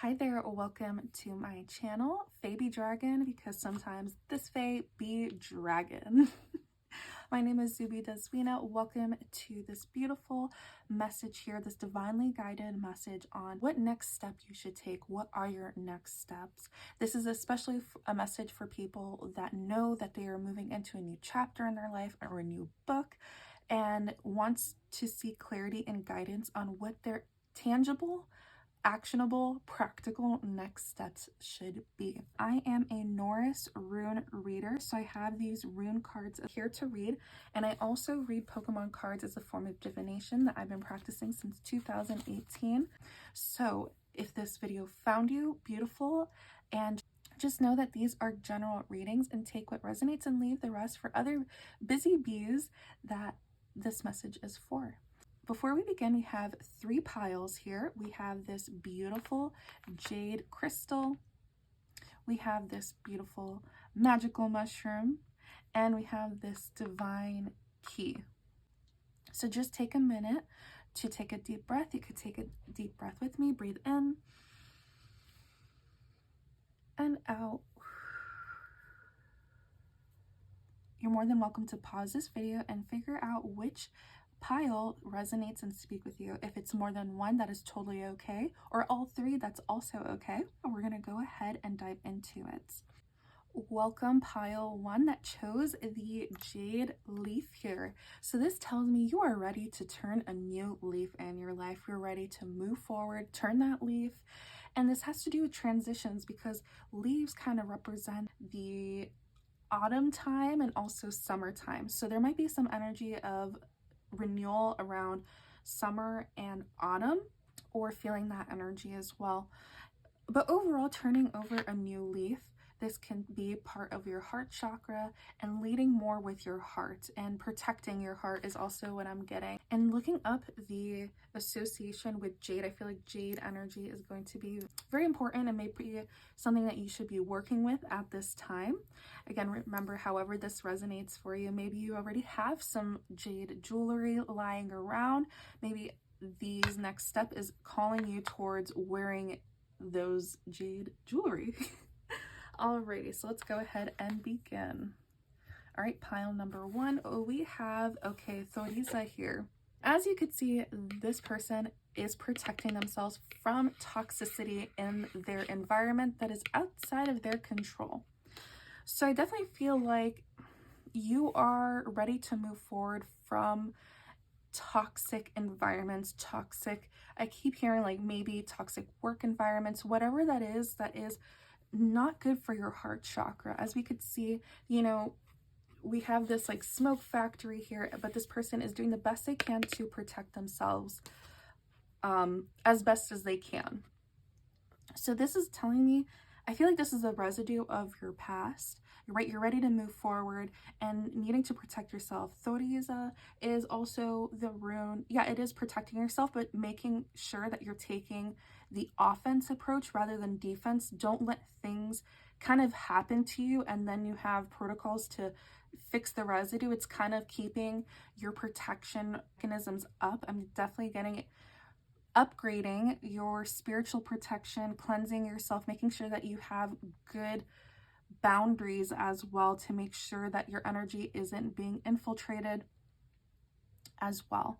Hi there, welcome to my channel, Fae Be Dragon, because sometimes this Fae be dragon. My name is Zubi Deswina. Welcome to this beautiful message here, this divinely guided message on what next step you should take. What are your next steps? This is especially a message for people that know that they are moving into a new chapter in their life or a new book and wants to seek clarity and guidance on what their tangible, actionable, practical next steps should be. I am a Norse rune reader, so I have these rune cards here to read, and I also read Pokemon cards as a form of divination that I've been practicing since 2018. So if this video found you, beautiful, and just know that these are general readings and take what resonates and leave the rest for other busy bees that this message is for. Before we begin, we have three piles here. We have this beautiful jade crystal. We have this beautiful magical mushroom. And we have this divine key. So just take a minute to take a deep breath. You could take a deep breath with me. Breathe in and out. You're more than welcome to pause this video and figure out which pile resonates and speak with you. If it's more than one, that is totally okay, or all three, that's also okay. We're gonna go ahead and dive into it. Welcome pile one that chose the jade leaf here. So this tells me you are ready to turn a new leaf in your life. You're ready to move forward, turn that leaf. And this has to do with transitions because leaves kind of represent the autumn time and also summertime. So there might be some energy of renewal around summer and autumn, or feeling that energy as well. But overall, turning over a new leaf, this can be part of your heart chakra and leading more with your heart, and protecting your heart is also what I'm getting. And looking up the association with jade, I feel like jade energy is going to be very important and maybe something that you should be working with at this time. Again, remember, however this resonates for you, maybe you already have some jade jewelry lying around. Maybe these next step is calling you towards wearing those jade jewelry. Alrighty, so let's go ahead and begin. All right, pile number one, we have, okay, Thorisa here. As you could see, this person is protecting themselves from toxicity in their environment that is outside of their control. So I definitely feel like you are ready to move forward from toxic environments, I keep hearing like maybe toxic work environments, whatever that is not good for your heart chakra. As we could see, you know, we have this like smoke factory here, but this person is doing the best they can to protect themselves as best as they can. So this is telling me, I feel like this is a residue of your past. You're ready to move forward and needing to protect yourself. Thoriza is also the rune. Yeah, it is protecting yourself, but making sure that you're taking the offense approach rather than defense. Don't let things kind of happen to you and then you have protocols to fix the residue. It's kind of keeping your protection mechanisms up. I'm definitely getting it. Upgrading your spiritual protection, cleansing yourself, making sure that you have good boundaries as well to make sure that your energy isn't being infiltrated as well.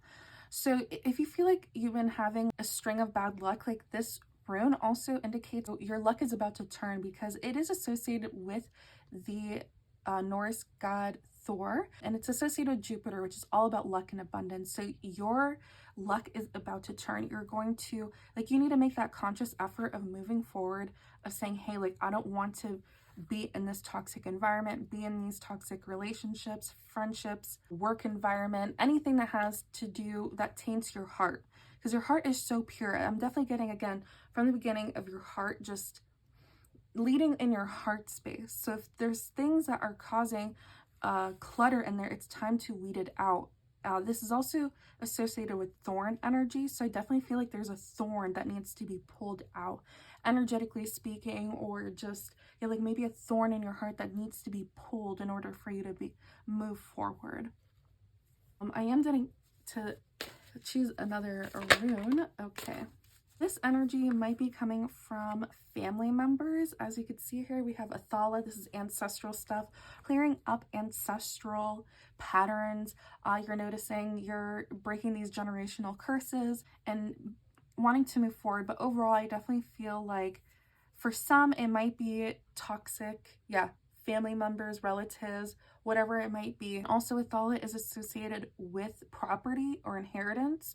So if you feel like you've been having a string of bad luck, like this rune also indicates your luck is about to turn, because it is associated with the Norse god Thor, and it's associated with Jupiter, which is all about luck and abundance. So your luck is about to turn. You're going to, like, you need to make that conscious effort of moving forward, of saying, hey, like, I don't want to be in this toxic environment, be in these toxic relationships, friendships, work environment, anything that has to do, that taints your heart, because your heart is so pure. I'm definitely getting, again, from the beginning of your heart, just leading in your heart space. So if there's things that are causing clutter in there, it's time to weed it out. This is also associated with thorn energy, so I definitely feel like there's a thorn that needs to be pulled out, energetically speaking, or just, yeah, like maybe a thorn in your heart that needs to be pulled in order for you to move forward. I am going to choose another rune. Okay, This energy might be coming from family members. As you can see here, we have Athala. This is ancestral stuff, clearing up ancestral patterns. You're noticing you're breaking these generational curses and wanting to move forward. But overall, I definitely feel like for some, it might be toxic. Yeah, family members, relatives, whatever it might be. Also, Athala is associated with property or inheritance.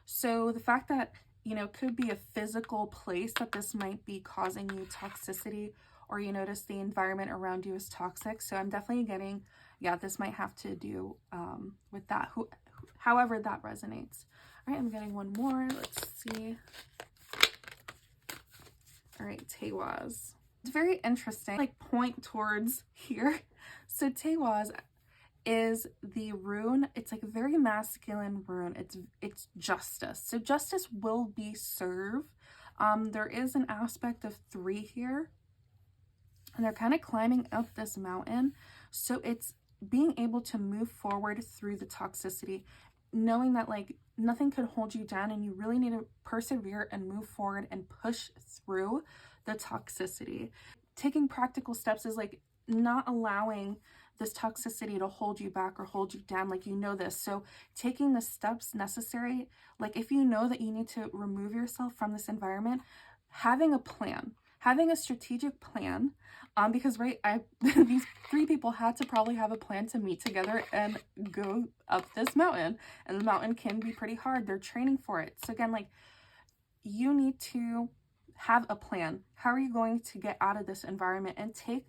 So the fact that, you know, could be a physical place that this might be causing you toxicity, or you notice the environment around you is toxic. So I'm definitely getting, yeah, this might have to do with that, however that resonates. All right, I'm getting one more. Let's see. All right, Tewaz. It's very interesting, like point towards here. So Tewaz is the rune. It's like a very masculine rune. It's justice. So justice will be served. There is an aspect of 3 here, and they're kind of climbing up this mountain. So it's being able to move forward through the toxicity, knowing that like nothing could hold you down and you really need to persevere and move forward and push through the toxicity. Taking practical steps is like not allowing this toxicity to hold you back or hold you down, like you know this. So taking the steps necessary, like if you know that you need to remove yourself from this environment, having a plan, having a strategic plan, because right, these 3 people had to probably have a plan to meet together and go up this mountain, and the mountain can be pretty hard. They're training for it. So again, like you need to have a plan. How are you going to get out of this environment? And take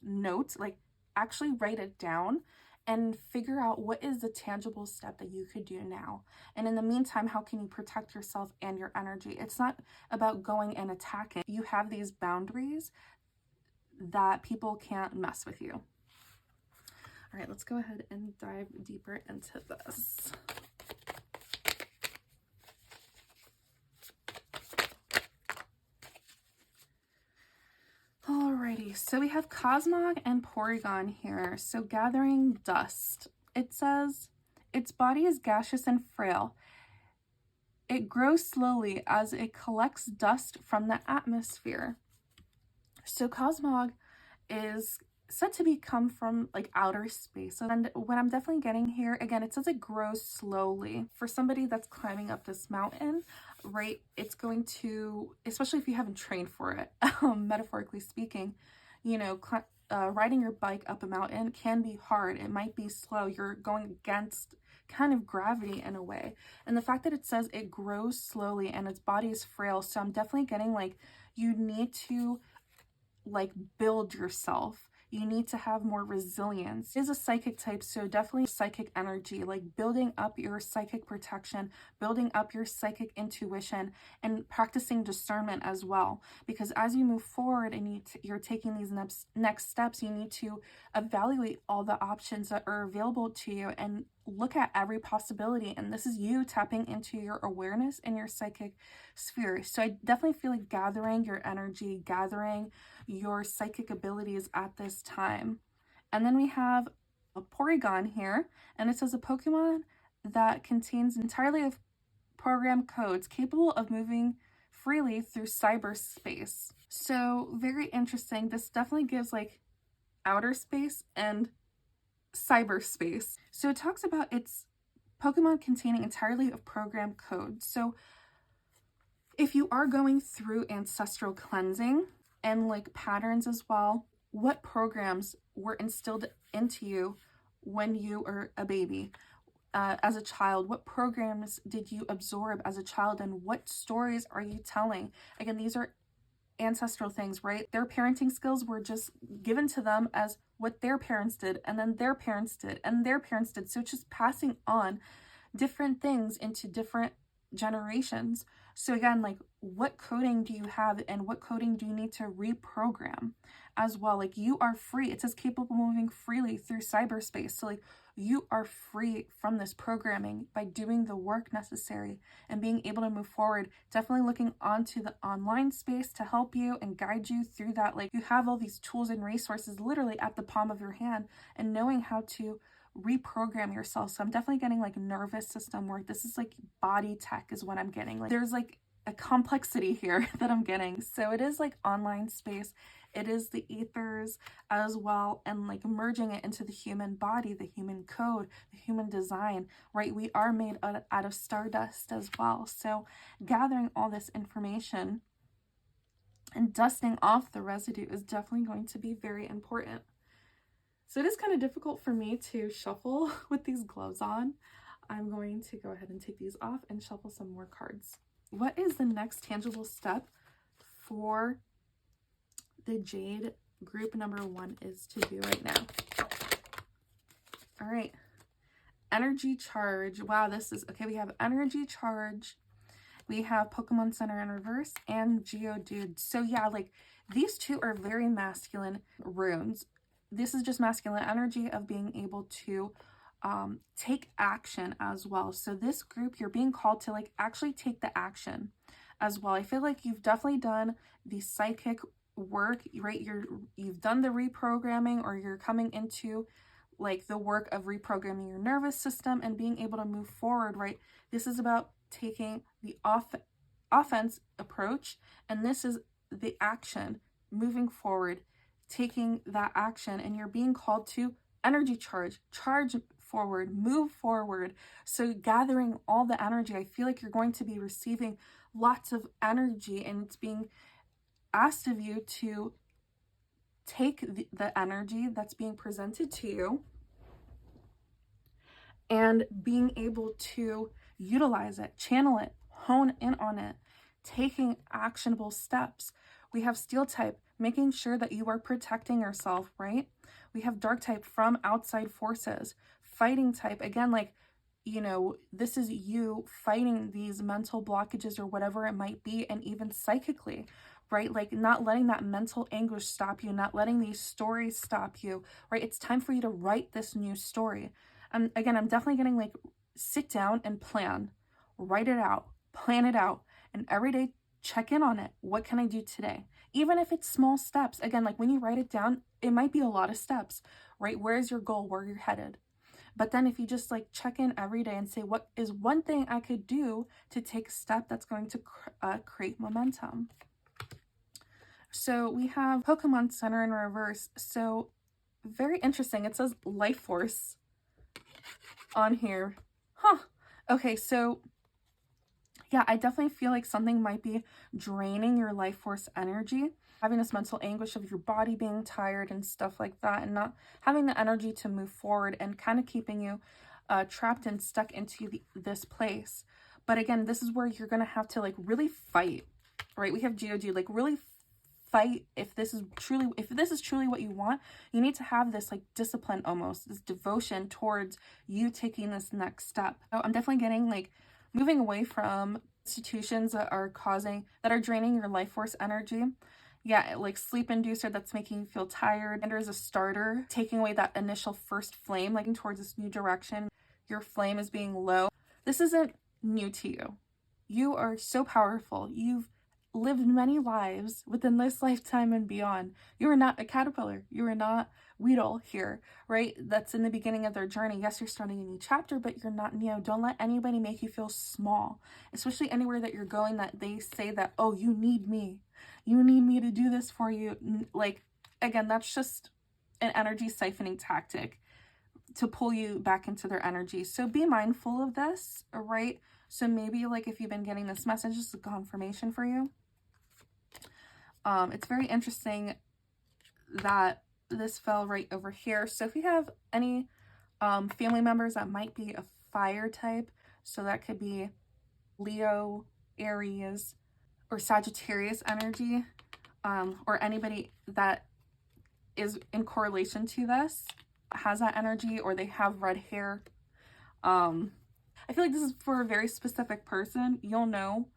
notes, like actually write it down and figure out what is the tangible step that you could do now. And in the meantime, how can you protect yourself and your energy? It's not about going and attacking. You have these boundaries that people can't mess with you. All right, let's go ahead and dive deeper into this. Alrighty, so we have Cosmog and Porygon here. So gathering dust. It says, its body is gaseous and frail. It grows slowly as it collects dust from the atmosphere. So Cosmog is said to come from like outer space. And what I'm definitely getting here, again, it says it grows slowly. For somebody that's climbing up this mountain, right, it's going to, especially if you haven't trained for it, metaphorically speaking, you know, riding your bike up a mountain can be hard. It might be slow. You're going against kind of gravity in a way. And the fact that it says it grows slowly and its body is frail, so I'm definitely getting like you need to like build yourself. You need to have more resilience. It is a psychic type, so definitely psychic energy, like building up your psychic protection, building up your psychic intuition, and practicing discernment as well. Because as you move forward and you're taking these next steps, you need to evaluate all the options that are available to you and look at every possibility. And this is you tapping into your awareness and your psychic sphere. So I definitely feel like gathering your energy, gathering your psychic abilities at this time. And then we have a Porygon here, and it says a Pokemon that contains entirely of program codes capable of moving freely through cyberspace. So very interesting. This definitely gives like outer space and cyberspace. So it talks about its Pokemon containing entirely of program code. So if you are going through ancestral cleansing and like patterns as well, what programs were instilled into you when you were a baby? As a child, what programs did you absorb as a child, and what stories are you telling? Again, these are ancestral things, right? Their parenting skills were just given to them as what their parents did, and then their parents did, and their parents did. So it's just passing on different things into different generations. So again, like what coding do you have and what coding do you need to reprogram as well? Like you are free. It says capable of moving freely through cyberspace. So like you are free from this programming by doing the work necessary and being able to move forward. Definitely looking onto the online space to help you and guide you through that. Like you have all these tools and resources literally at the palm of your hand, and knowing how to reprogram yourself. So I'm definitely getting like nervous system work. This is like body tech is what I'm getting. Like there's like a complexity here that I'm getting. So it is like online space. It is the ethers as well, and like merging it into the human body, the human code, the human design, right? We are made out of stardust as well. So gathering all this information and dusting off the residue is definitely going to be very important. So it is kind of difficult for me to shuffle with these gloves on. I'm going to go ahead and take these off and shuffle some more cards. What is the next tangible step for the Jade group number 1 is to do right now? All right. Energy charge. Wow, this is okay. We have energy charge. We have Pokemon Center in reverse and Geodude. So yeah, like these two are very masculine runes. This is just masculine energy of being able to take action as well. So this group, you're being called to like actually take the action as well. I feel like you've definitely done the psychic work, right? You've done the reprogramming, or you're coming into like the work of reprogramming your nervous system and being able to move forward, right? This is about taking the offense approach, and this is the action, moving forward, taking that action, and you're being called to energy charge forward, move forward. So gathering all the energy, I feel like you're going to be receiving lots of energy, and it's being asked of you to take the energy that's being presented to you and being able to utilize it, channel it, hone in on it, taking actionable steps. We have Steel type, making sure that you are protecting yourself, right? We have Dark type, from outside forces. Fighting type, again, like, you know, this is you fighting these mental blockages or whatever it might be, and even psychically, right? Like not letting that mental anguish stop you, not letting these stories stop you, right? It's time for you to write this new story. Again, I'm definitely getting like, sit down and plan, write it out, plan it out, and every day check in on it. What can I do today? Even if it's small steps. Again, like when you write it down, it might be a lot of steps, right? Where is your goal? Where you're headed? But then if you just like check in every day and say, what is one thing I could do to take a step that's going to create momentum? So we have Pokemon Center in reverse. So very interesting. It says life force on here. Huh. Okay, so yeah, I definitely feel like something might be draining your life force energy. Having this mental anguish of your body being tired and stuff like that, and not having the energy to move forward, and kind of keeping you trapped and stuck into this place. But again, this is where you're going to have to like really fight, right? We have Geodude, like really fight. If this is truly what you want, you need to have this like discipline, almost this devotion towards you taking this next step. So I'm definitely getting like moving away from institutions that are draining your life force energy. Yeah, like sleep inducer that's making you feel tired. And there's a starter, taking away that initial first flame, like towards this new direction. Your flame is being low. This isn't new to you. You are so powerful. You've lived many lives within this lifetime and beyond. You are not a caterpillar. You are not Weedle here, right? That's in the beginning of their journey. Yes, you're starting a new chapter, but you're not Neo. Don't let anybody make you feel small, especially anywhere that you're going that they say that, oh, you need me. You need me to do this for you. Like, again, that's just an energy siphoning tactic to pull you back into their energy. So be mindful of this, right? So maybe like if you've been getting this message, this is a confirmation for you. It's very interesting that this fell right over here. So if you have any family members that might be a fire type, so that could be Leo, Aries, or Sagittarius energy, or anybody that is in correlation to this has that energy, or they have red hair. I feel like this is for a very specific person. You'll know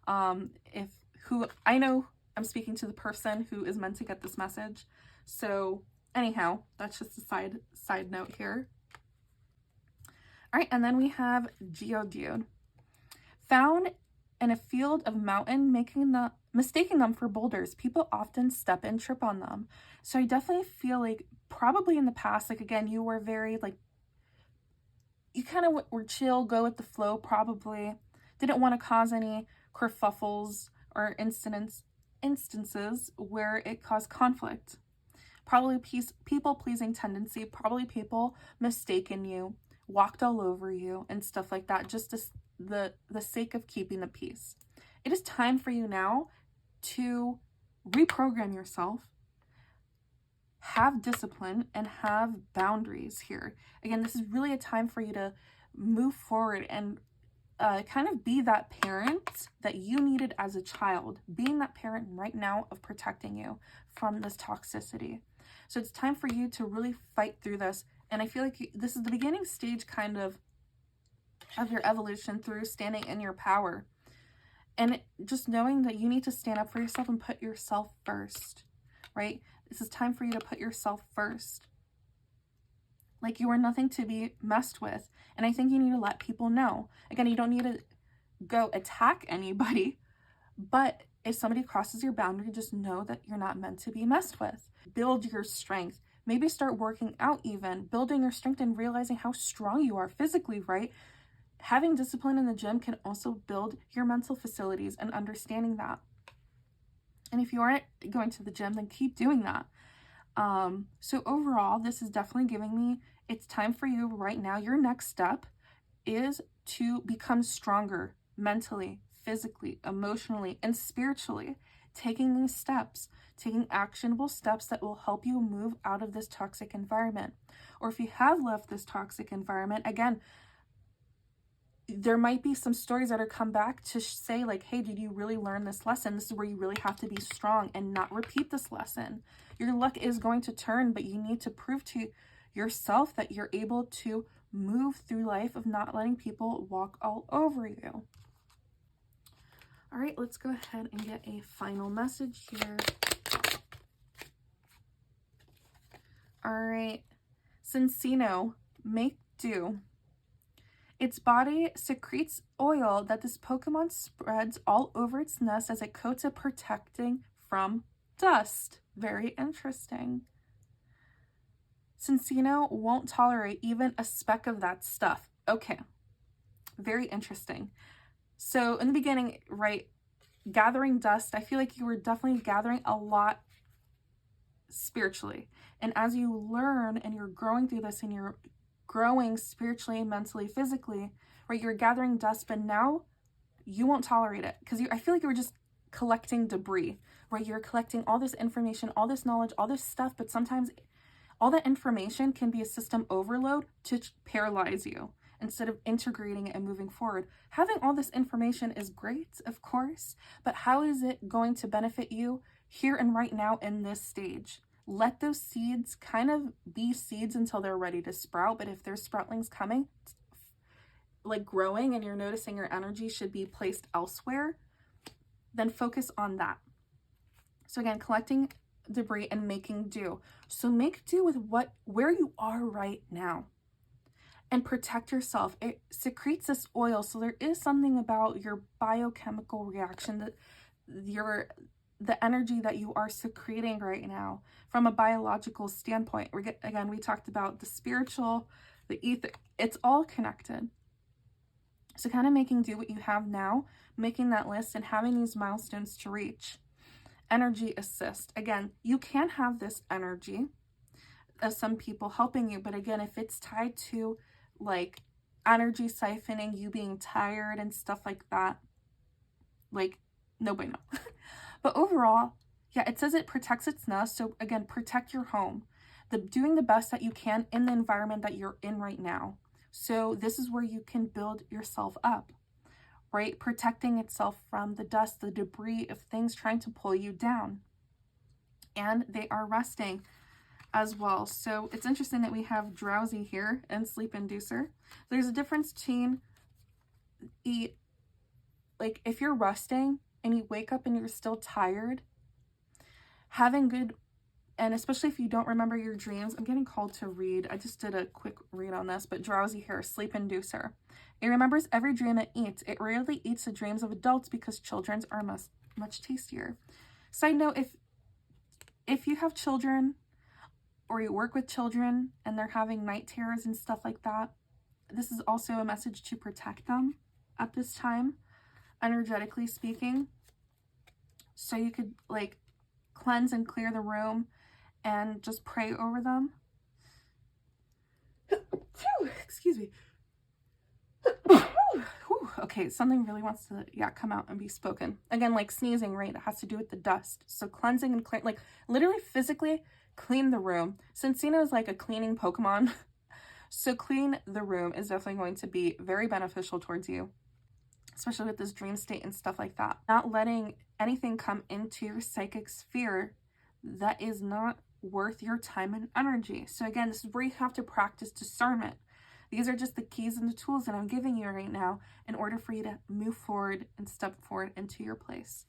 I know I'm speaking to the person who is meant to get this message. So anyhow, that's just a side note here. All right, and then we have Geodude. Found in a field of mountain, mistaking them for boulders. People often step and trip on them. So I definitely feel like probably in the past, like again, you were very like, you kind of were chill, go with the flow, probably didn't want to cause any kerfuffles or instances where it caused conflict. Probably people-pleasing tendency, probably people mistaken you, walked all over you, and stuff like that, just the sake of keeping the peace. It is time for you now to reprogram yourself, have discipline, and have boundaries here. Again, this is really a time for you to move forward and kind of be that parent that you needed as a child, being that parent right now of protecting you from this toxicity. So it's time for you to really fight through this. And I feel like this is the beginning stage kind of your evolution through standing in your power. And just knowing that you need to stand up for yourself and put yourself first, right? This is time for you to put yourself first. Like, you are nothing to be messed with. And I think you need to let people know. Again, you don't need to go attack anybody, but if somebody crosses your boundary, just know that you're not meant to be messed with. Build your strength. Maybe start working out even, building your strength and realizing how strong you are physically, right? Having discipline in the gym can also build your mental facilities and understanding that. And if you aren't going to the gym, then keep doing that. So overall, this is definitely giving me, it's time for you right now. Your next step is to become stronger mentally, physically, emotionally, and spiritually. Taking these steps, taking actionable steps that will help you move out of this toxic environment. Or if you have left this toxic environment, again, there might be some stories that are come back to say like, hey, did you really learn this lesson? This is where you really have to be strong and not repeat this lesson. Your luck is going to turn, but you need to prove to yourself that you're able to move through life of not letting people walk all over you. All right, let's go ahead and get a final message here. All right, Cincino, make do. Its body secretes oil that this Pokemon spreads all over its nest as it coats it, protecting from dust. Very interesting. Cincino won't tolerate even a speck of that stuff. Okay, very interesting. So in the beginning, right, gathering dust, I feel like you were definitely gathering a lot spiritually. And as you learn and you're growing through this and you're growing spiritually, mentally, physically, right, you're gathering dust, but now you won't tolerate it because I feel like you were just collecting debris, right? You're collecting all this information, all this knowledge, all this stuff, but sometimes all that information can be a system overload to paralyze you instead of integrating it and moving forward. Having all this information is great, of course, but how is it going to benefit you here and right now in this stage? Let those seeds kind of be seeds until they're ready to sprout. But if there's sproutlings coming, like growing, and you're noticing your energy should be placed elsewhere, then focus on that. So again, collecting debris and making do. So make do with where you are right now and protect yourself. It secretes this oil. So there is something about your biochemical reaction that the energy that you are secreting right now from a biological standpoint. Again, we talked about the spiritual, the ether, it's all connected. So kind of making do what you have now, making that list and having these milestones to reach. Energy assist. Again, you can have this energy of some people helping you, but again, if it's tied to like energy siphoning, you being tired and stuff like that, like, no bueno. But overall, yeah, it says it protects its nest. So again, protect your home. Doing the best that you can in the environment that you're in right now. So this is where you can build yourself up, right? Protecting itself from the dust, the debris of things trying to pull you down. And they are resting as well. So it's interesting that we have drowsy here and sleep inducer. There's a difference between like if you're resting and you wake up and you're still tired, having good, and especially if you don't remember your dreams, I'm getting called to read. I just did a quick read on this, but drowsy here, sleep inducer. It remembers every dream it eats. It rarely eats the dreams of adults because children's are much tastier. Side note, if you have children or you work with children and they're having night terrors and stuff like that, this is also a message to protect them at this time. energetically speaking. So you could like cleanse and clear the room and just pray over them. Excuse me. Okay, something really wants to, come out and be spoken. Again, like sneezing, right? It has to do with the dust. So cleansing and clear, like literally physically clean the room. Cinccino is like a cleaning Pokemon. So clean the room is definitely going to be very beneficial towards you, especially with this dream state and stuff like that. Not letting anything come into your psychic sphere that is not worth your time and energy. So again, this is where you have to practice discernment. These are just the keys and the tools that I'm giving you right now in order for you to move forward and step forward into your place.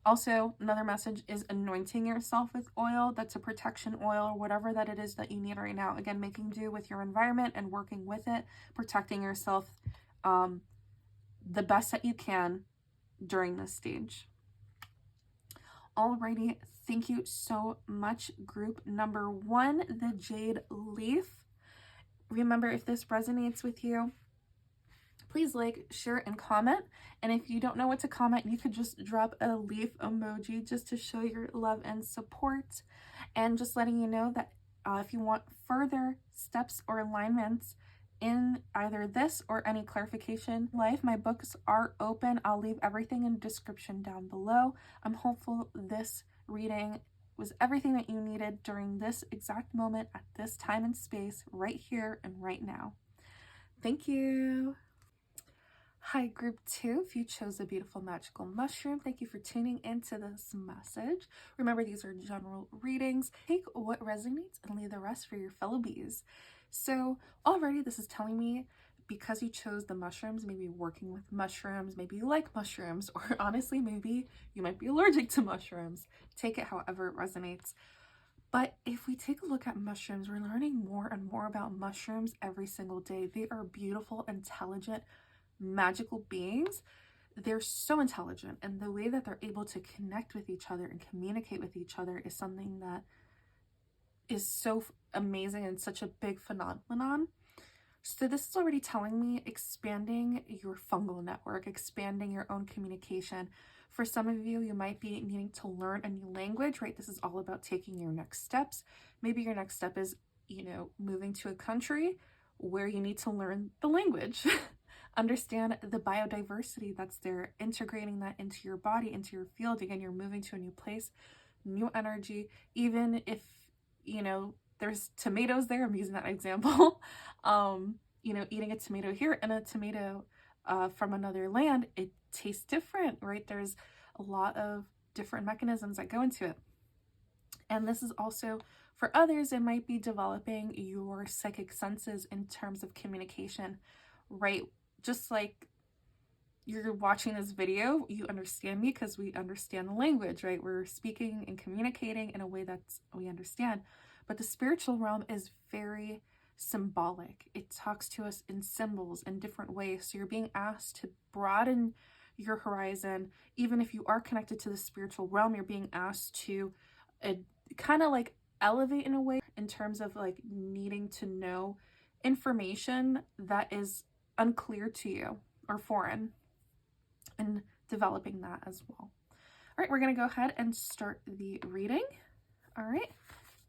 Also, another message is anointing yourself with oil. That's a protection oil or whatever that it is that you need right now. Again, making do with your environment and working with it, protecting yourself the best that you can during this stage. Alrighty, thank you so much, group number 1, the Jade Leaf. Remember, if this resonates with you, please like, share, and comment. And if you don't know what to comment, you could just drop a leaf emoji just to show your love and support. And just letting you know that if you want further steps or alignments in either this or any clarification life, my books are open. I'll leave everything in the description down below. I'm hopeful this reading was everything that you needed during this exact moment at this time and space, right here and right now. Thank you. Hi, group 2. If you chose a beautiful magical mushroom, thank you for tuning into this message. Remember, these are general readings. Take what resonates and leave the rest for your fellow bees. So already this is telling me, because you chose the mushrooms, maybe working with mushrooms, maybe you like mushrooms, or honestly, maybe you might be allergic to mushrooms. Take it however it resonates. But if we take a look at mushrooms, we're learning more and more about mushrooms every single day. They are beautiful, intelligent, magical beings. They're so intelligent, and the way that they're able to connect with each other and communicate with each other is something that is so amazing and such a big phenomenon. So this is already telling me expanding your fungal network, expanding your own communication. For some of you, you might be needing to learn a new language, right? This is all about taking your next steps. Maybe your next step is, moving to a country where you need to learn the language. Understand the biodiversity that's there, integrating that into your body, into your field. Again, you're moving to a new place, new energy. Even if, there's tomatoes there, I'm using that example. Eating a tomato here and a tomato from another land, it tastes different, right? There's a lot of different mechanisms that go into it. And this is also, for others, it might be developing your psychic senses in terms of communication, right? Just like you're watching this video, you understand me because we understand the language, right? We're speaking and communicating in a way that we understand. But the spiritual realm is very symbolic. It talks to us in symbols in different ways. So you're being asked to broaden your horizon. Even if you are connected to the spiritual realm, you're being asked to kind of like elevate in a way in terms of like needing to know information that is unclear to you or foreign, and developing that as well. All right, we're going to go ahead and start the reading. All right.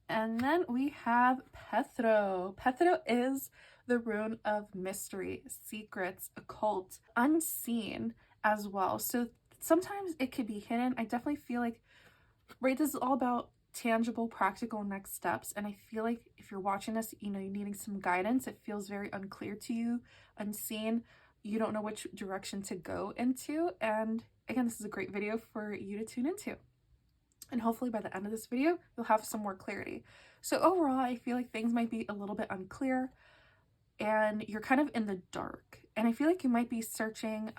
And then we have Pethro. Pethro is the rune of mystery, secrets, occult, unseen as well. So sometimes it could be hidden. I definitely feel like, right, this is all about tangible, practical next steps. And I feel like if you're watching this, you're needing some guidance. It feels very unclear to you, unseen. You don't know which direction to go into. And again, this is a great video for you to tune into. And hopefully by the end of this video, you'll have some more clarity. So overall, I feel like things might be a little bit unclear and you're kind of in the dark. And I feel like you might be searching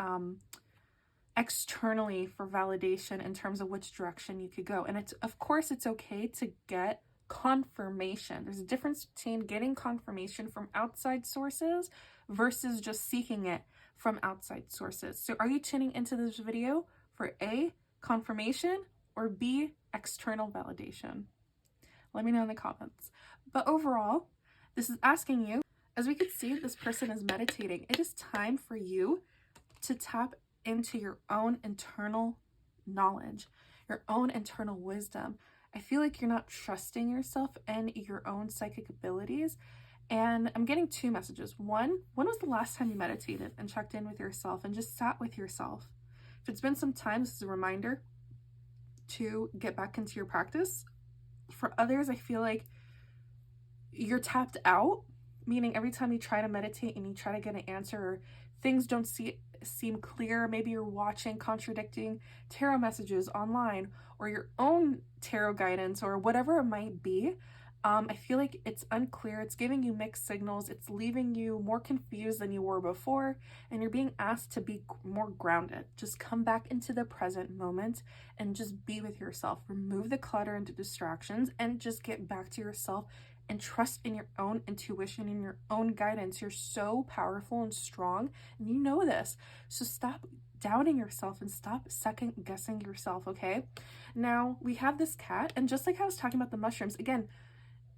externally for validation in terms of which direction you could go. And of course, it's okay to get confirmation. There's a difference between getting confirmation from outside sources versus just seeking it from outside sources. So are you tuning into this video for A, confirmation, or B, external validation? Let me know in the comments. But overall, this is asking you, as we can see, this person is meditating. It is time for you to tap into your own internal knowledge, your own internal wisdom. I feel like you're not trusting yourself and your own psychic abilities. And I'm getting two messages. One, when was the last time you meditated and checked in with yourself and just sat with yourself? If it's been some time, this is a reminder to get back into your practice. For others, I feel like you're tapped out, meaning every time you try to meditate and you try to get an answer, or things don't seem clear, maybe you're watching contradicting tarot messages online or your own tarot guidance or whatever it might be. I feel like it's unclear, it's giving you mixed signals, it's leaving you more confused than you were before, and you're being asked to be more grounded. Just come back into the present moment and just be with yourself. Remove the clutter and the distractions and just get back to yourself and trust in your own intuition and your own guidance. You're so powerful and strong, and you know this. So stop doubting yourself and stop second guessing yourself, okay? Now, we have this cat, and just like I was talking about the mushrooms, again,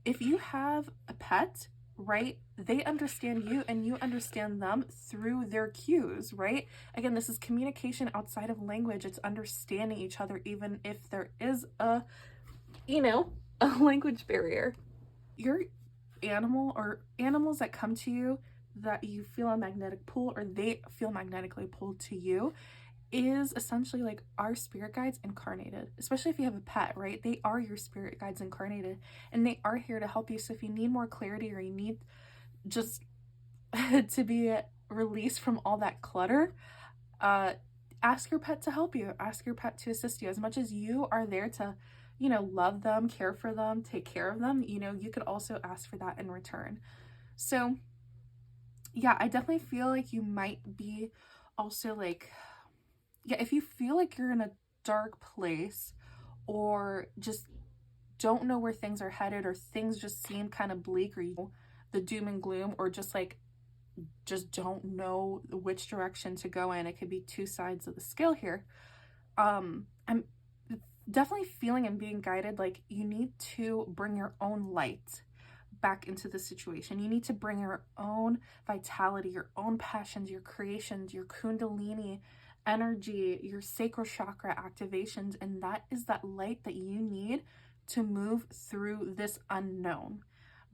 if you have a pet, right, they understand you and you understand them through their cues, right? Again, this is communication outside of language. It's understanding each other, even if there is a language barrier. Your animal or animals that come to you that you feel a magnetic pull or they feel magnetically pulled to you is essentially like our spirit guides incarnated. Especially if you have a pet, right? They are your spirit guides incarnated and they are here to help you. So if you need more clarity or you need just to be released from all that clutter, ask your pet to help you. Ask your pet to assist you. As much as you are there to love them, care for them, take care of them, you could also ask for that in return. So yeah, I definitely feel like you might be also like, if you feel like you're in a dark place or just don't know where things are headed or things just seem kind of bleak, or the doom and gloom, or just don't know which direction to go in. It could be two sides of the scale here. I'm definitely feeling and being guided like you need to bring your own light back into the situation. You need to bring your own vitality, your own passions, your creations, your kundalini energy, your sacral chakra activations, and that is that light that you need to move through this unknown,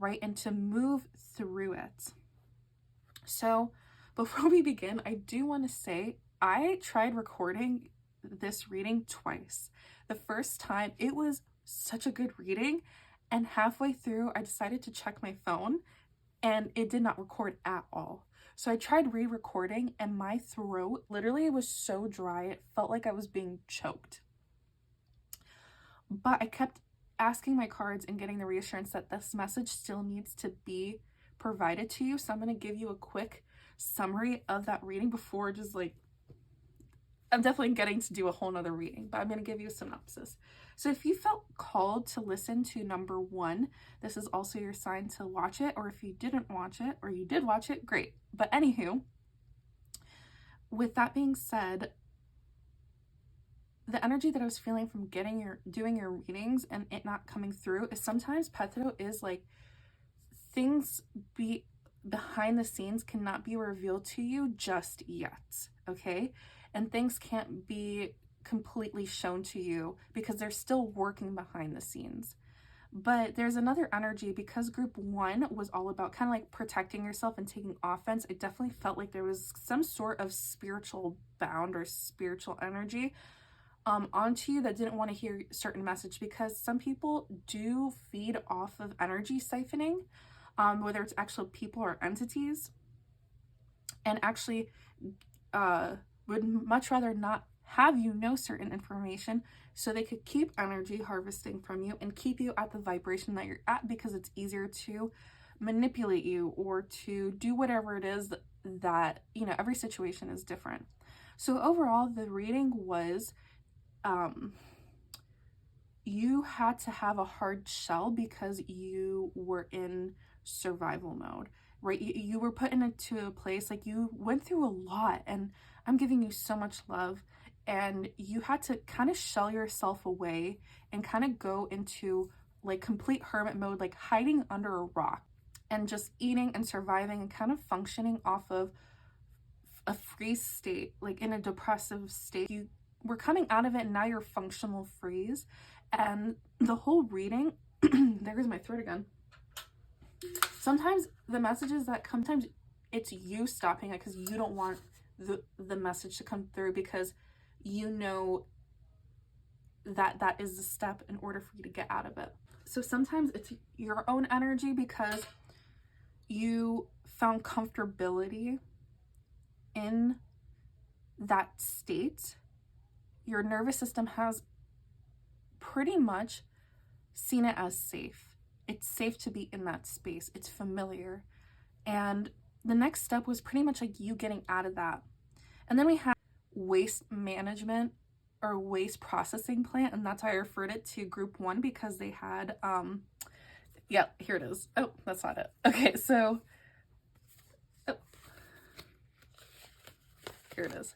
right? And to move through it. So before we begin, I do want to say I tried recording this reading twice. The first time, it was such a good reading, and halfway through I decided to check my phone and it did not record at all. So I tried re-recording and my throat literally was so dry, it felt like I was being choked. But I kept asking my cards and getting the reassurance that this message still needs to be provided to you. So I'm going to give you a quick summary of that reading before I'm definitely getting to do a whole nother reading, but I'm going to give you a synopsis. So if you felt called to listen to number 1, this is also your sign to watch it, or if you didn't watch it or you did watch it, great. But anywho, with that being said, the energy that I was feeling from doing your readings and it not coming through is sometimes Petro is like things behind the scenes cannot be revealed to you just yet, okay? And things can't be completely shown to you because they're still working behind the scenes. But there's another energy, because group 1 was all about kind of like protecting yourself and taking offense. It definitely felt like there was some sort of spiritual bound or spiritual energy onto you that didn't want to hear a certain message, because some people do feed off of energy siphoning, whether it's actual people or entities, and actually would much rather not have you know certain information so they could keep energy harvesting from you and keep you at the vibration that you're at, because it's easier to manipulate you or to do whatever it is that every situation is different. So overall, the reading was you had to have a hard shell because you were in survival mode, right? You were put into a place, like you went through a lot, and I'm giving you so much love, and you had to kind of shell yourself away and kind of go into like complete hermit mode, like hiding under a rock and just eating and surviving and kind of functioning off of a freeze state, like in a depressive state. You were coming out of it and now you're functional freeze. And the whole reading, there goes my throat again. Sometimes the messages that come, sometimes it's you stopping it because you don't want the message to come through, because you know that that is the step in order for you to get out of it. So sometimes it's your own energy because you found comfortability in that state. Your nervous system has pretty much seen it as safe. It's safe to be in that space. It's familiar. And the next step was pretty much like you getting out of that. And then we have waste management or waste processing plant, and that's why I referred it to group 1, because they had yeah, here it is. Oh, that's not it. Okay, so here it is.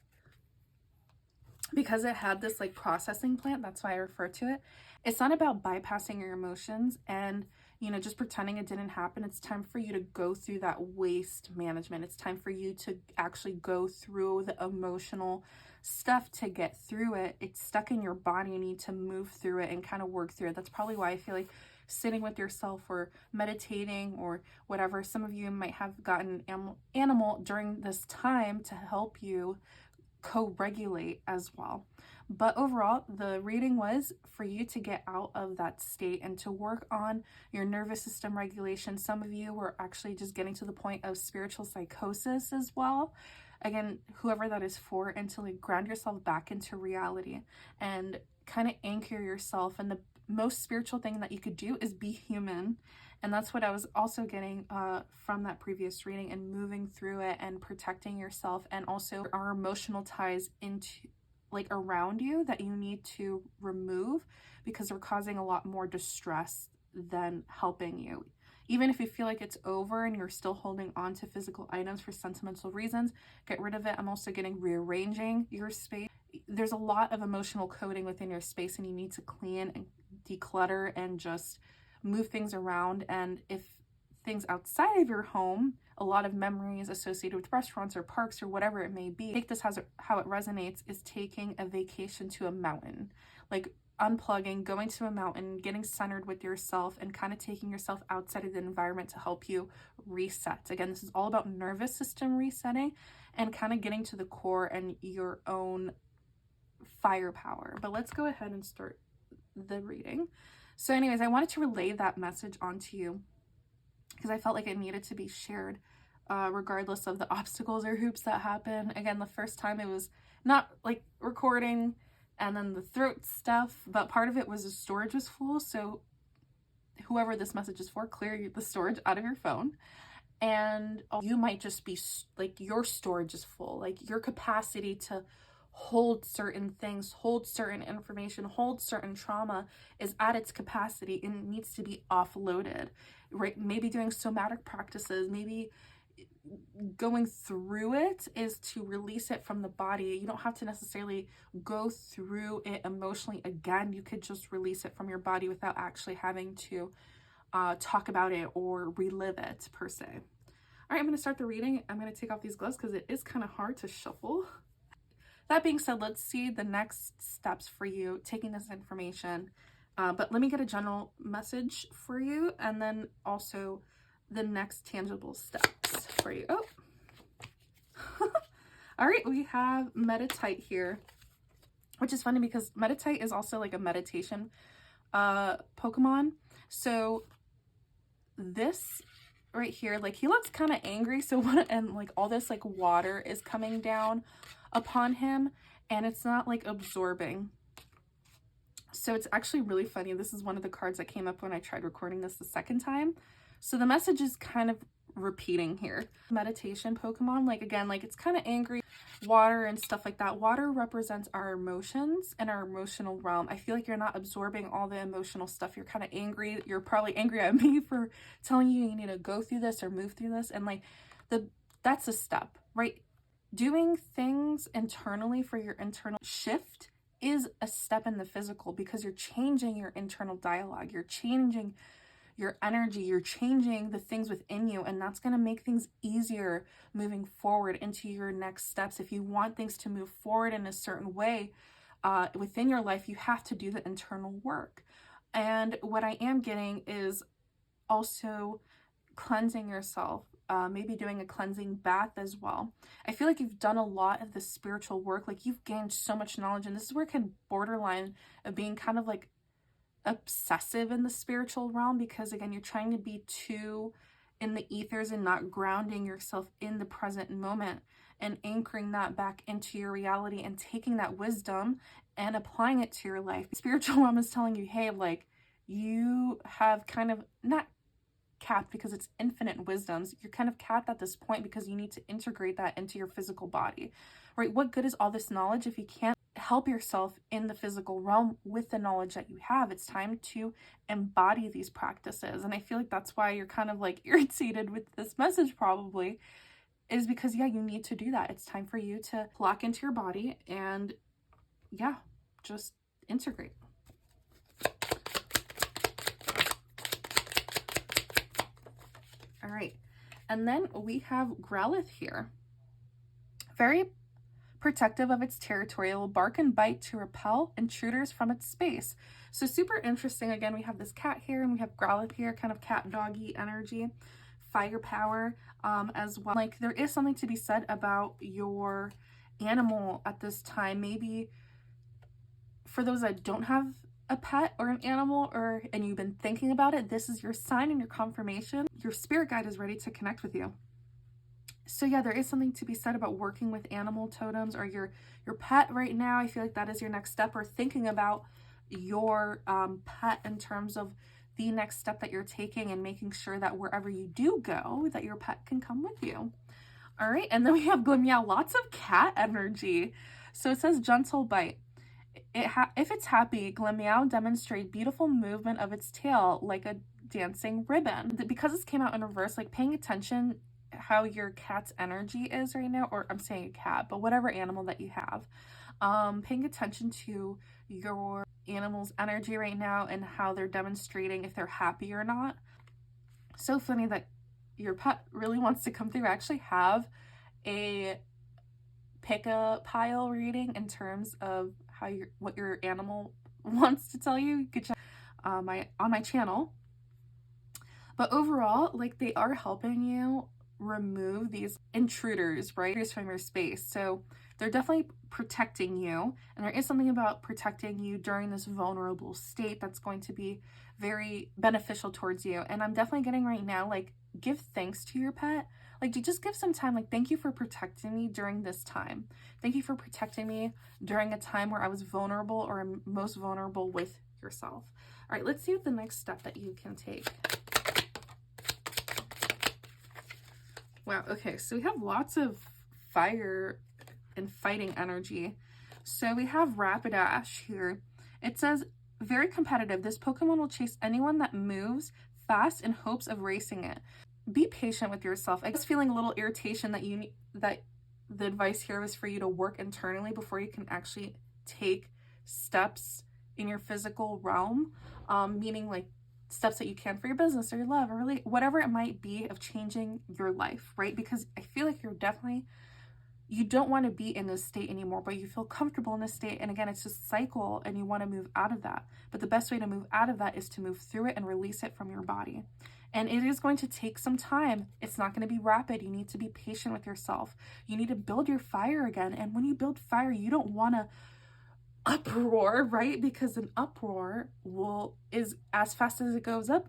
Because it had this like processing plant, that's why I refer to it. It's not about bypassing your emotions and, you know, just pretending it didn't happen. It's time for you to go through that waste management. It's time for you to actually go through the emotional stuff to get through it. It's stuck in your body. You need to move through it and kind of work through it. That's probably why I feel like sitting with yourself or meditating or whatever, some of you might have gotten animal during this time to help you co-regulate as well. But overall, the reading was for you to get out of that state and to work on your nervous system regulation. Some of you were actually just getting to the point of spiritual psychosis as well. Again, whoever that is for, and to like ground yourself back into reality and kind of anchor yourself. And the most spiritual thing that you could do is be human. And that's what I was also getting from that previous reading, and moving through it and protecting yourself, and also our emotional ties into like around you that you need to remove, because they're causing a lot more distress than helping you. Even if you feel like it's over and you're still holding on to physical items for sentimental reasons, get rid of it. I'm also getting rearranging your space. There's a lot of emotional coding within your space, and you need to clean and declutter and just move things around. And if things outside of your home, a lot of memories associated with restaurants or parks or whatever it may be, take this as how it resonates is taking a vacation to a mountain, like unplugging, going to a mountain, getting centered with yourself, and kind of taking yourself outside of the environment to help you reset. Again, this is all about nervous system resetting and kind of getting to the core and your own firepower. But let's go ahead and start the reading. So anyways, I wanted to relay that message onto you because I felt like it needed to be shared, regardless of the obstacles or hoops that happen. Again, the first time it was not like recording and then the throat stuff, but part of it was the storage was full. So whoever this message is for, clear the storage out of your phone. And you might just be like, your storage is full, like your capacity to hold certain things, hold certain information, hold certain trauma is at its capacity and needs to be offloaded, right? Maybe doing somatic practices, maybe going through it is to release it from the body. You don't have to necessarily go through it emotionally again. You could just release it from your body without actually having to talk about it or relive it per se. All right, I'm going to start the reading. I'm going to take off these gloves because it is kind of hard to shuffle. That being said, let's see the next steps for you taking this information. But let me get a general message for you, and then also the next tangible steps for you. Oh, all right, we have Meditite here, which is funny because Meditite is also like a meditation Pokemon. So this right here, like he looks kind of angry. So and like all this like water is coming down upon him, and it's not like absorbing. So it's actually really funny. This is one of the cards that came up when I tried recording this the second time. So the message is kind of repeating here. Meditation Pokemon, like again, like it's kind of angry, water and stuff like that. Water represents our emotions and our emotional realm. I feel like you're not absorbing all the emotional stuff. You're kind of angry. You're probably angry at me for telling you need to go through this or move through this. And like that's a step, right? Doing things internally for your internal shift is a step in the physical, because you're changing your internal dialogue. You're changing your energy, you're changing the things within you, and that's going to make things easier moving forward into your next steps. If you want things to move forward in a certain way within your life, you have to do the internal work. And what I am getting is also cleansing yourself, maybe doing a cleansing bath as well. I feel like you've done a lot of the spiritual work, like you've gained so much knowledge, and this is where it can borderline of being kind of like obsessive in the spiritual realm, because again, you're trying to be too in the ethers and not grounding yourself in the present moment and anchoring that back into your reality and taking that wisdom and applying it to your life. The spiritual realm is telling you, hey, like you have kind of not capped because it's infinite wisdoms. You're kind of capped at this point because you need to integrate that into your physical body, right? What good is all this knowledge if you can't help yourself in the physical realm with the knowledge that you have? It's time to embody these practices. And I feel like that's why you're kind of like irritated with this message probably, is because yeah, you need to do that. It's time for you to lock into your body and yeah, just integrate. All right, and then we have Growlithe here. Very protective of its territory. It will bark and bite to repel intruders from its space. So super interesting. Again, we have this cat here and we have Growlithe here, kind of cat doggy energy, firepower as well. Like there is something to be said about your animal at this time. Maybe for those that don't have a pet or an animal, and you've been thinking about it, this is your sign and your confirmation. Your spirit guide is ready to connect with you. So yeah, there is something to be said about working with animal totems or your pet right now. I feel like that is your next step, or thinking about your pet in terms of the next step that you're taking and making sure that wherever you do go, that your pet can come with you. All right, and then we have Glameow, lots of cat energy. So it says gentle bite. If it's happy, Glameow demonstrates beautiful movement of its tail like a dancing ribbon. Because this came out in reverse, like paying attention how your cat's energy is right now, or I'm saying a cat, but whatever animal that you have, paying attention to your animal's energy right now and how they're demonstrating if they're happy or not. So funny that your pet really wants to come through. I actually have a pick a pile reading in terms of how what your animal wants to tell you. You could check on my channel. But overall, like they are helping you remove these intruders, right, from your space. So they're definitely protecting you, and there is something about protecting you during this vulnerable state that's going to be very beneficial towards you. And I'm definitely getting right now, like, give thanks to your pet. Like, you just give some time, like, thank you for protecting me during this time. Thank you for protecting me during a time where I was vulnerable or most vulnerable with yourself. All right, let's see what the next step that you can take. Wow, okay, so we have lots of fire and fighting energy. So we have Rapidash here. It says, very competitive. This Pokemon will chase anyone that moves fast in hopes of racing it. Be patient with yourself. I was feeling a little irritation that the advice here was for you to work internally before you can actually take steps in your physical realm, meaning like steps that you can for your business or your love or really whatever it might be of changing your life, right? Because I feel like you don't want to be in this state anymore, but you feel comfortable in this state. And again, it's just cycle and you want to move out of that. But the best way to move out of that is to move through it and release it from your body. And it is going to take some time. It's not going to be rapid. You need to be patient with yourself. You need to build your fire again. And when you build fire, you don't want to uproar, right? Because an uproar is as fast as it goes up,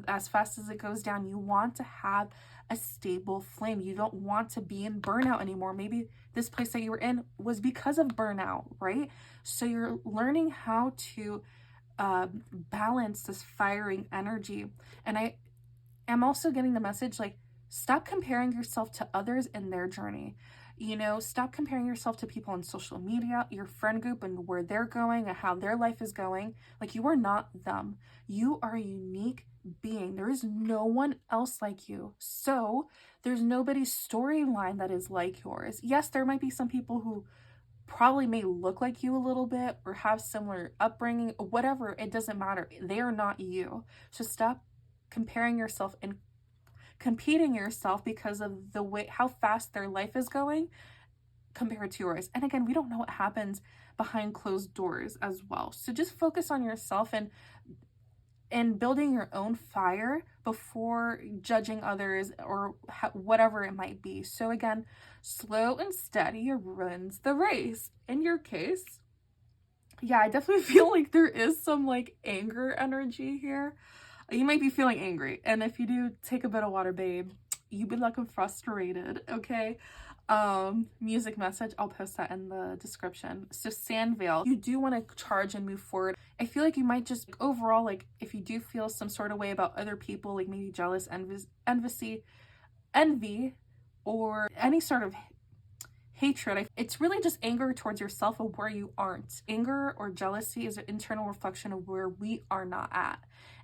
as fast as it goes down. You want to have a stable flame. You don't want to be in burnout anymore. Maybe this place that you were in was because of burnout, right? So you're learning how to balance this firing energy. And I am also getting the message, like, stop comparing yourself to others in their journey. You know, stop comparing yourself to people on social media, your friend group, and where they're going and how their life is going. Like, you are not them. You are a unique being. There is no one else like you. So there's nobody's storyline that is like yours. Yes, there might be some people who probably may look like you a little bit or have similar upbringing, whatever. It doesn't matter. They are not you. So stop comparing yourself and competing yourself because of the way how fast their life is going compared to yours. And again, we don't know what happens behind closed doors as well. So just focus on yourself and building your own fire before judging others or whatever it might be. So again, slow and steady wins the race. In your case, yeah, I definitely feel like there is some like anger energy here. You might be feeling angry, and if you do, take a bit of water, babe. You be looking frustrated, okay? Music message, I'll post that in the description. So Sandvale, you do want to charge and move forward. I feel like you might just overall, like if you do feel some sort of way about other people, like maybe jealous, envy, or any sort of hatred, it's really just anger towards yourself of where you aren't. Anger or jealousy is an internal reflection of where we are not at.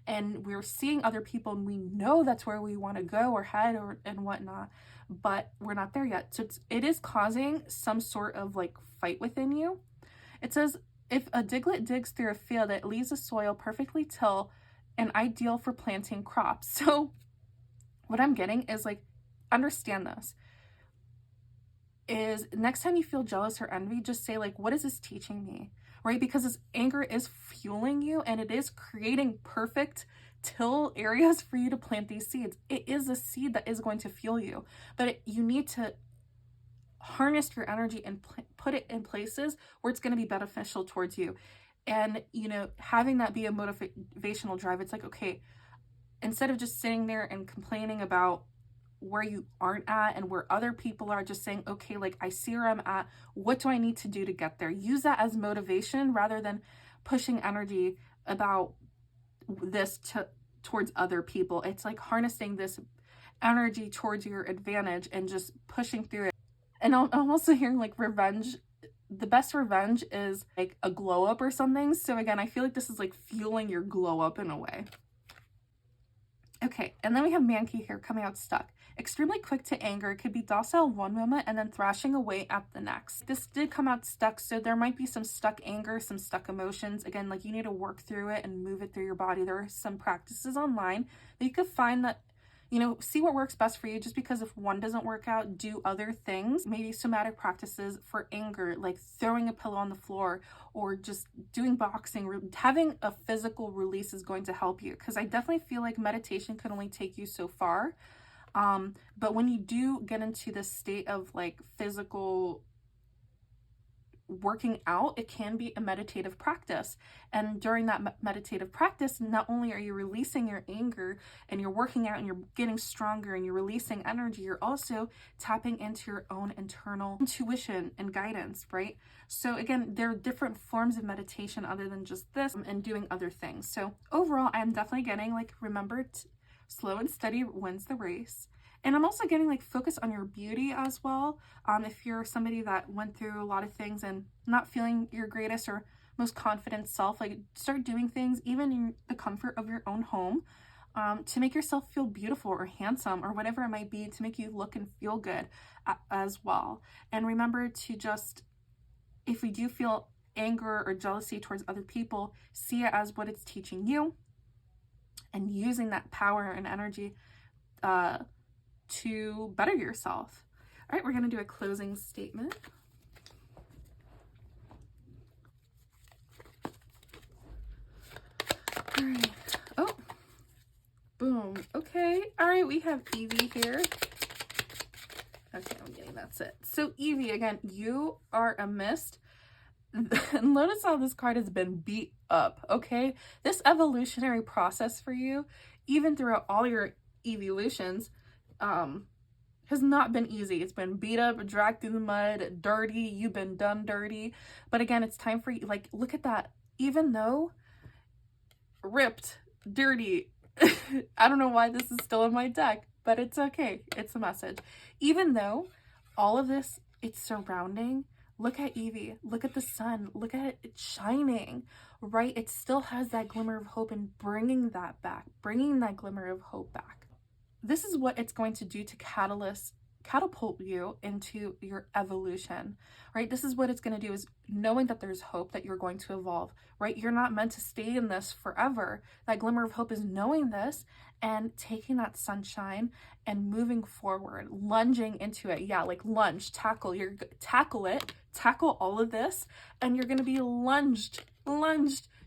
And we're seeing other people and we know that's where we want to go or head and whatnot, but we're not there yet. So it is causing some sort of like fight within you. It says, if a diglet digs through a field, it leaves the soil perfectly tilled and ideal for planting crops. So what I'm getting is like, understand this. Is next time you feel jealous or envy, just say like, what is this teaching me? Right? Because this anger is fueling you and it is creating perfect till areas for you to plant these seeds. It is a seed that is going to fuel you, but you need to harness your energy and put it in places where it's going to be beneficial towards you. And, you know, having that be a motivational drive, it's like, okay, instead of just sitting there and complaining about where you aren't at and where other people are, just saying, okay, like I see where I'm at, what do I need to do to get there? Use that as motivation rather than pushing energy about this towards other people. It's like harnessing this energy towards your advantage and just pushing through it. And I'm also hearing like revenge. The best revenge is like a glow up or something. So again, I feel like this is like fueling your glow up in a way. Okay, and then we have Mankey here coming out stuck. Extremely quick to anger, could be docile one moment and then thrashing away at the next. This did come out stuck, so there might be some stuck anger, some stuck emotions. Again, like you need to work through it and move it through your body. There are some practices online that you could find that, you know, see what works best for you. Just because if one doesn't work out, do other things. Maybe somatic practices for anger, like throwing a pillow on the floor or just doing boxing. Having a physical release is going to help you, because I definitely feel like meditation can only take you so far. But when you do get into this state of like physical working out, it can be a meditative practice. And during that meditative practice, not only are you releasing your anger and you're working out and you're getting stronger and you're releasing energy, you're also tapping into your own internal intuition and guidance, right? So again, there are different forms of meditation other than just this and doing other things. So overall, I'm definitely getting like, remember, slow and steady wins the race. And I'm also getting like focus on your beauty as well. If you're somebody that went through a lot of things and not feeling your greatest or most confident self, like start doing things even in the comfort of your own home to make yourself feel beautiful or handsome or whatever it might be, to make you look and feel good as well. And remember to just, if we do feel anger or jealousy towards other people, see it as what it's teaching you and using that power and energy to better yourself. All right, we're going to do a closing statement. All right. Oh, boom. Okay. All right, we have Evie here. Okay, I'm getting that's it. So Evie, again, you are a mist. And notice how this card has been beat up, okay? This evolutionary process for you, even throughout all your evolutions, has not been easy. It's been beat up, dragged through the mud, dirty. You've been done dirty. But again, it's time for you. Like, look at that. Even though ripped, dirty, I don't know why this is still in my deck, but it's okay. It's a message. Even though all of this, it's surrounding, look at Evie. Look at the sun. Look at it. It's shining, right? It still has that glimmer of hope, and bringing that back, bringing that glimmer of hope back. This is what it's going to do to catalyze catapult you into your evolution, right? This is what it's going to do, is knowing that there's hope, that you're going to evolve, right? You're not meant to stay in this forever. That glimmer of hope is knowing this and taking that sunshine and moving forward, lunging into it. Yeah, like lunge, tackle, tackle it, tackle all of this, and you're going to be lunged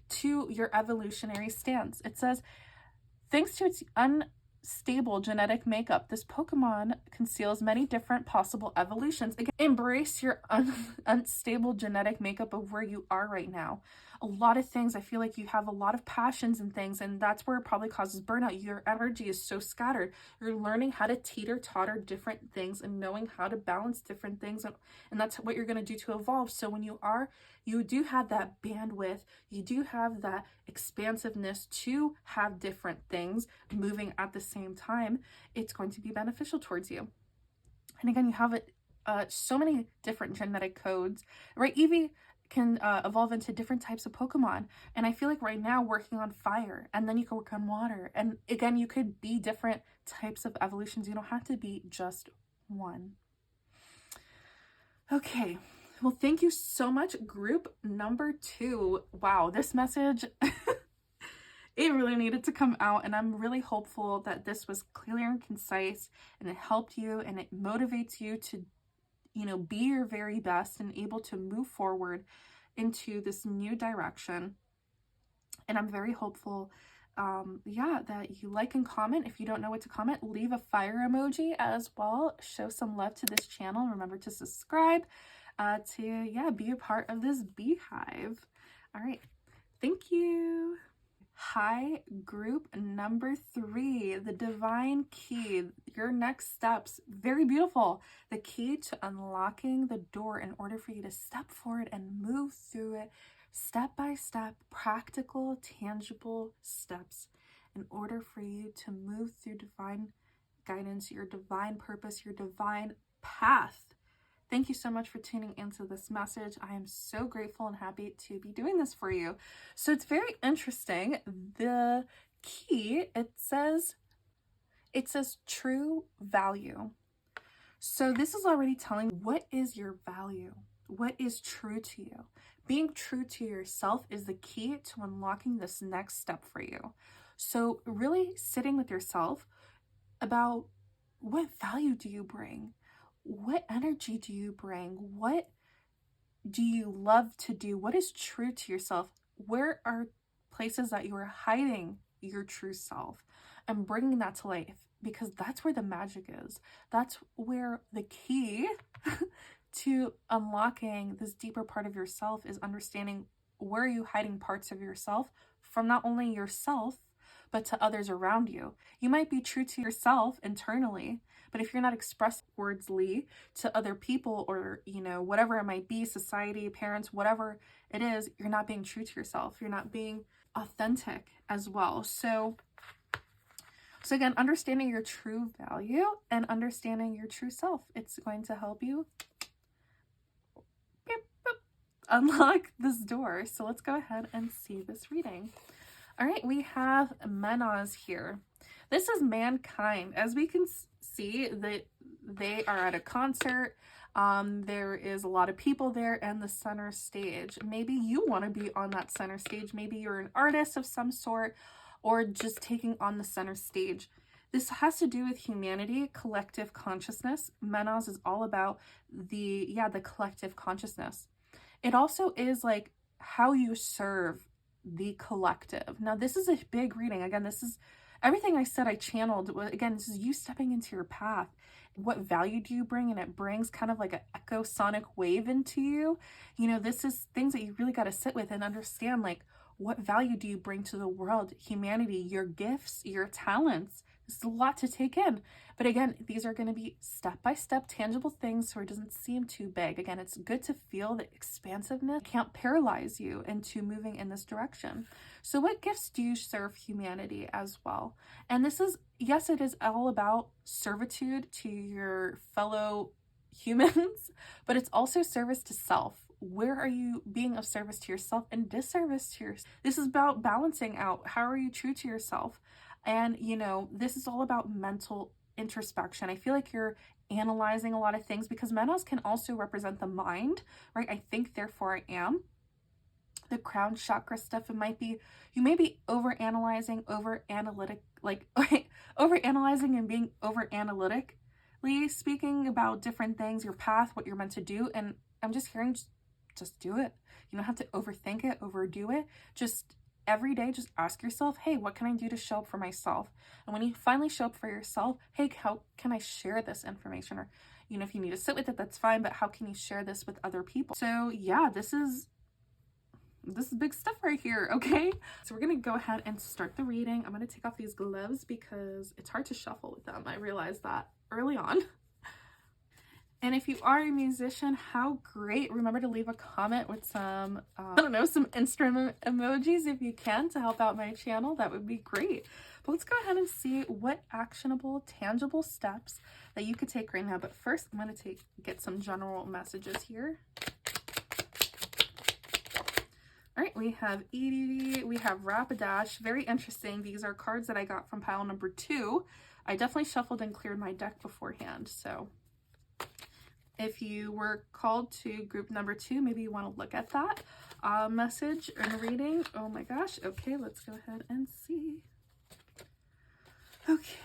to your evolutionary stance. It says, thanks to its unstable genetic makeup, this Pokemon conceals many different possible evolutions. Again, embrace your unstable genetic makeup of where you are right now. A lot of things, I feel like you have a lot of passions and things, and that's where it probably causes burnout. Your energy is so scattered. You're learning how to teeter-totter different things and knowing how to balance different things, and that's what you're going to do to evolve. So when you do have that bandwidth, you do have that expansiveness to have different things moving at the same time, it's going to be beneficial towards you. And again, you have so many different genetic codes, right? Eevee can evolve into different types of Pokemon. And I feel like right now working on fire, and then you can work on water. And again, you could be different types of evolutions. You don't have to be just one. Okay. Well, thank you so much, group number 2. Wow, this message, it really needed to come out, and I'm really hopeful that this was clear and concise, and it helped you, and it motivates you to, be your very best and able to move forward into this new direction. And I'm very hopeful, that you like and comment. If you don't know what to comment, leave a fire emoji as well. Show some love to this channel. Remember to subscribe to be a part of this beehive. All right, thank you. Hi, group number 3, the divine key. Your next steps, very beautiful. The key to unlocking the door in order for you to step forward and move through it step by step, practical, tangible steps in order for you to move through divine guidance, your divine purpose, your divine path. Thank you so much for tuning into this message. I am so grateful and happy to be doing this for you. So it's very interesting. The key, it says true value. So this is already telling what is your value, what is true to you. Being true to yourself is the key to unlocking this next step for you. So really sitting with yourself about what value do you bring? What energy do you bring? What do you love to do? What is true to yourself? Where are places that you are hiding your true self and bringing that to life? Because that's where the magic is. That's where the key to unlocking this deeper part of yourself is understanding where are you hiding parts of yourself from not only yourself, but to others around you. You might be true to yourself internally, but if you're not expressing wordsly to other people or, whatever it might be, society, parents, whatever it is, you're not being true to yourself. You're not being authentic as well. So again, understanding your true value and understanding your true self, it's going to help you unlock this door. So let's go ahead and see this reading. All right, we have Menaz here. This is mankind. As we can see, that they are at a concert. There is a lot of people there and the center stage. Maybe you want to be on that center stage. Maybe you're an artist of some sort or just taking on the center stage. This has to do with humanity, collective consciousness. Menaz is all about the collective consciousness. It also is like how you serve the collective. Now, this is a big reading. Again, this is everything I said I channeled. Again, this is you stepping into your path. What value do you bring? And it brings kind of like an echo sonic wave into you. This is things that you really got to sit with and understand, like, what value do you bring to the world, humanity, your gifts, your talents? It's a lot to take in. But again, these are going to be step-by-step tangible things so it doesn't seem too big. Again, it's good to feel the expansiveness. It can't paralyze you into moving in this direction. So what gifts do you serve humanity as well? And this is, yes, it is all about servitude to your fellow humans, but it's also service to self. Where are you being of service to yourself and disservice to yourself? This is about balancing out. How are you true to yourself? And, this is all about mental introspection. I feel like you're analyzing a lot of things, because Menos can also represent the mind, right? I think, therefore I am. The crown chakra stuff, it might be, you may be over analyzing, over analytic, like over analyzing and being over analytically speaking about different things, your path, what you're meant to do. And I'm just hearing, just do it. You don't have to overthink it, overdo it. Just every day, just ask yourself, hey, what can I do to show up for myself? And when you finally show up for yourself, hey, how can I share this information? Or, you know, if you need to sit with it, that's fine, but how can you share this with other people? So yeah, this is big stuff right here, okay? So we're gonna go ahead and start the reading. I'm gonna take off these gloves because it's hard to shuffle with them. I realized that early on. And if you are a musician, how great. Remember to leave a comment with some, I don't know, some instrument emojis if you can, to help out my channel. That would be great. But let's go ahead and see what actionable, tangible steps that you could take right now. But first, I'm going to get some general messages here. All right, we have EDD, we have Rapidash. Very interesting. These are cards that I got from pile number 2. I definitely shuffled and cleared my deck beforehand, so if you were called to group number 2, maybe you want to look at that message and reading. Oh my gosh. Okay, let's go ahead and see. Okay.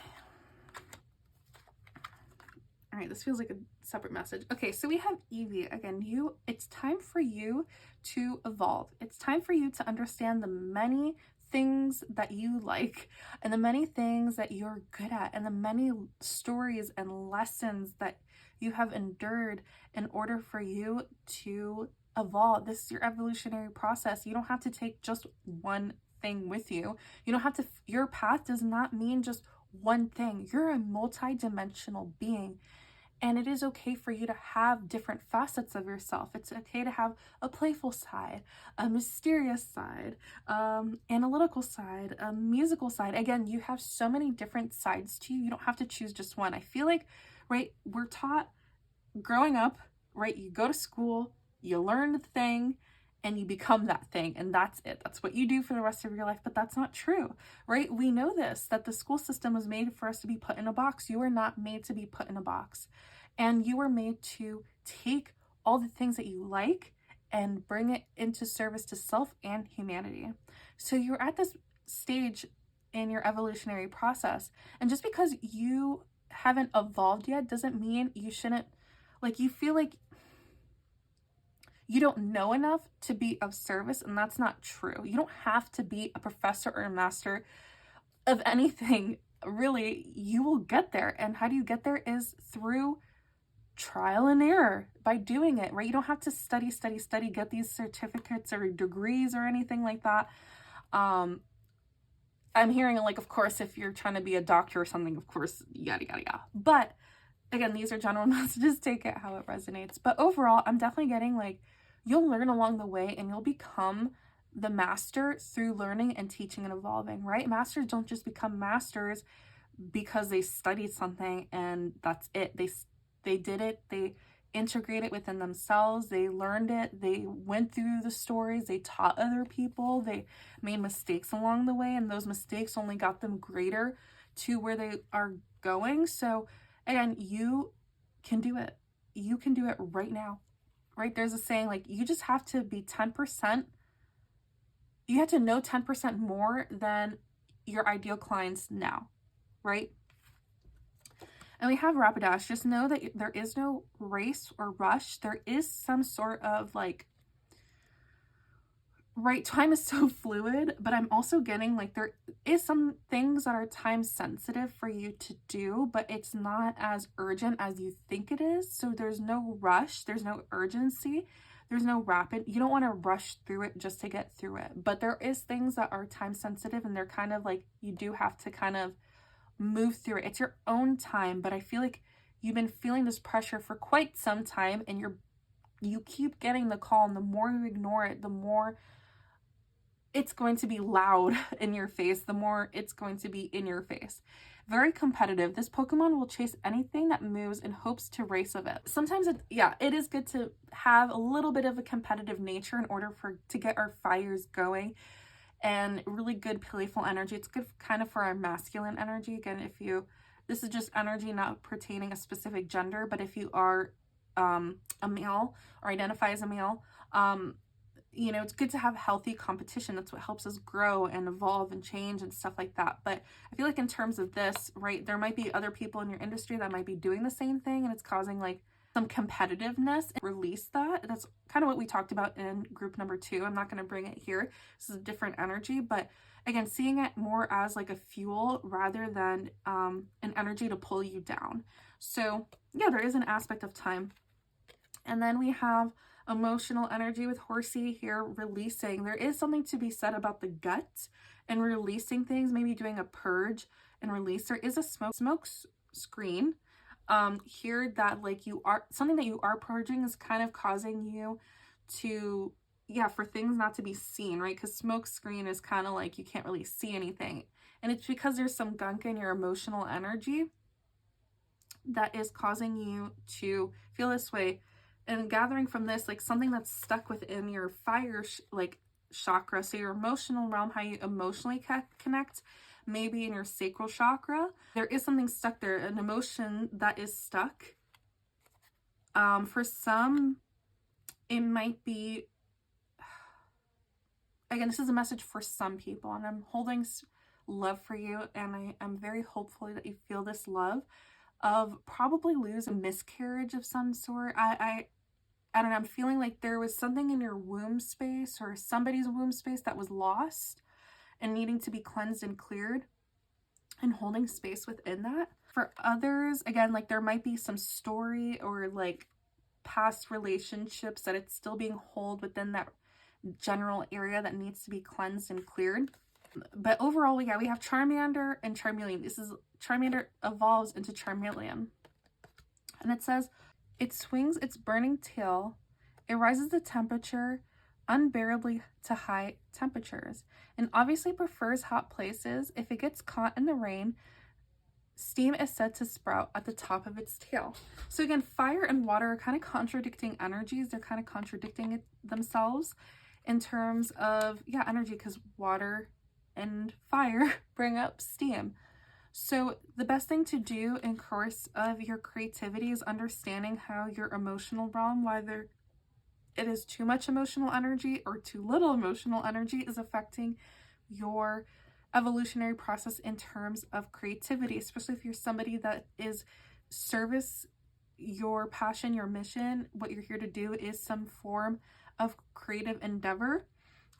All right, this feels like a separate message. Okay, so we have Evie. Again, it's time for you to evolve. It's time for you to understand the many things that you like, and the many things that you're good at, and the many stories and lessons that you have endured in order for you to evolve. This is your evolutionary process. You don't have to take just one thing with you. You don't have to, your path does not mean just one thing. You're a multi-dimensional being. And it is okay for you to have different facets of yourself. It's okay to have a playful side, a mysterious side, analytical side, a musical side. Again, you have so many different sides to you. You don't have to choose just one. I feel like, right, we're taught growing up, right, you go to school, you learn the thing, and you become that thing, and that's it. That's what you do for the rest of your life, but that's not true, right? We know this, that the school system was made for us to be put in a box. You are not made to be put in a box, and you were made to take all the things that you like and bring it into service to self and humanity. So you're at this stage in your evolutionary process, and just because you haven't evolved yet doesn't mean you shouldn't, like, you feel like you don't know enough to be of service, and that's not true. You don't have to be a professor or a master of anything. Really, you will get there. And how do you get there is through trial and error, by doing it, right? You don't have to study, get these certificates or degrees or anything like that. I'm hearing, like, of course, if you're trying to be a doctor or something, of course, yada, yada, yada. But again, these are general messages. Take it how it resonates. But overall, I'm definitely getting, like, you'll learn along the way, and you'll become the master through learning and teaching and evolving, right? Masters don't just become masters because they studied something and that's it. They did it. They integrate it within themselves. They learned it. They went through the stories. They taught other people. They made mistakes along the way, and those mistakes only got them greater to where they are going. So again, you can do it. You can do it right now, right? There's a saying, like, you just have to be 10%. You have to know 10% more than your ideal clients now, right? And we have Rapidash. Just know that there is no race or rush. There is some sort of, like, right, time is so fluid, but I'm also getting, like, there is some things that are time sensitive for you to do, but it's not as urgent as you think it is. So there's no rush, there's no urgency, there's no rapid, you don't want to rush through it just to get through it. But there is things that are time sensitive, and they're kind of like, you do have to kind of move through it. It's your own time, but I feel like you've been feeling this pressure for quite some time, and you keep getting the call, and the more you ignore it, the more it's going to be loud in your face, the more it's going to be in your face. Very competitive. This Pokemon will chase anything that moves in hopes to race of it. Sometimes it is good to have a little bit of a competitive nature in order to get our fires going, and really good playful energy. It's good kind of for our masculine energy. Again, if you This is just energy not pertaining a specific gender, but if you are a male or identify as a male, you know, it's good to have healthy competition. That's what helps us grow and evolve and change and stuff like that. But I feel like in terms of this, right, there might be other people in your industry that might be doing the same thing, and it's causing like some competitiveness. Release that. That's kind of what we talked about in group number 2. I'm not going to bring it here. This is a different energy, but again, seeing it more as like a fuel rather than an energy to pull you down. So yeah, there is an aspect of time. And then we have emotional energy with Horsey here, releasing. There is something to be said about the gut and releasing things, maybe doing a purge and release. There is a smoke screen here that like you are, something that you are purging is kind of causing you to, yeah, for things not to be seen, right? Because smoke screen is kind of like you can't really see anything. And it's because there's some gunk in your emotional energy that is causing you to feel this way. And gathering from this, like something that's stuck within your fire like chakra, so your emotional realm, how you emotionally connect, maybe in your sacral chakra, there is something stuck there, an emotion that is stuck. For some, it might be, again, this is a message for some people, and I'm holding love for you, and I am very hopeful that you feel this love of probably lose a miscarriage of some sort. I don't know, I'm feeling like there was something in your womb space or somebody's womb space that was lost and needing to be cleansed and cleared, and holding space within that. For others, again, like there might be some story or like past relationships that it's still being held within that general area that needs to be cleansed and cleared. But overall, yeah, we have Charmander and Charmeleon. This is, Charmander evolves into Charmeleon. And it says, it swings its burning tail, it rises the temperature unbearably to high temperatures, and obviously prefers hot places. If it gets caught in the rain, steam is said to sprout at the top of its tail. So again, fire and water are kind of contradicting energies. They're kind of contradicting themselves in terms of, yeah, energy, because water and fire bring up steam. So the best thing to do in course of your creativity is understanding how your emotional realm, whether it is too much emotional energy or too little emotional energy, is affecting your evolutionary process in terms of creativity, especially if you're somebody that is service, your passion, your mission, what you're here to do is some form of creative endeavor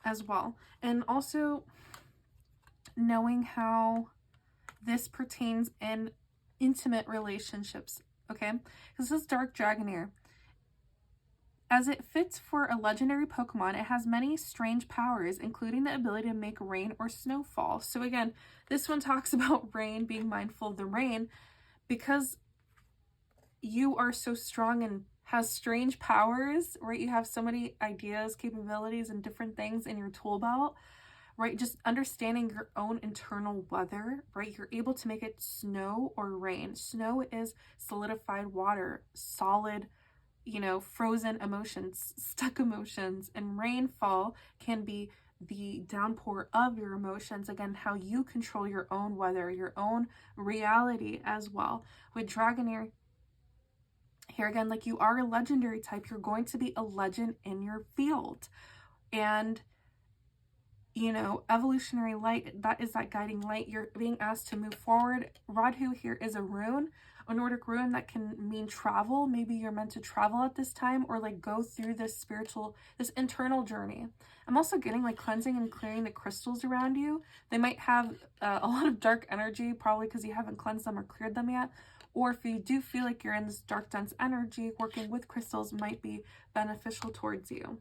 as well. And also knowing how this pertains in intimate relationships, okay? This is Dark Dragonair. As it fits for a legendary Pokemon, it has many strange powers, including the ability to make rain or snow fall. So again, this one talks about rain, being mindful of the rain, because you are so strong and has strange powers, right? You have so many ideas, capabilities, and different things in your tool belt, right? Just understanding your own internal weather, right? You're able to make it snow or rain. Snow is solidified water, solid, you know, frozen emotions, stuck emotions, and rainfall can be the downpour of your emotions. Again, how you control your own weather, your own reality as well. With Dragonair, here again, like you are a legendary type, you're going to be a legend in your field. And you know, evolutionary light, that is that guiding light. You're being asked to move forward. Radhu here is a rune, a Nordic rune that can mean travel. Maybe you're meant to travel at this time, or like go through this spiritual, this internal journey. I'm also getting like cleansing and clearing the crystals around you. They might have a lot of dark energy, probably because you haven't cleansed them or cleared them yet. Or if you do feel like you're in this dark, dense energy, working with crystals might be beneficial towards you.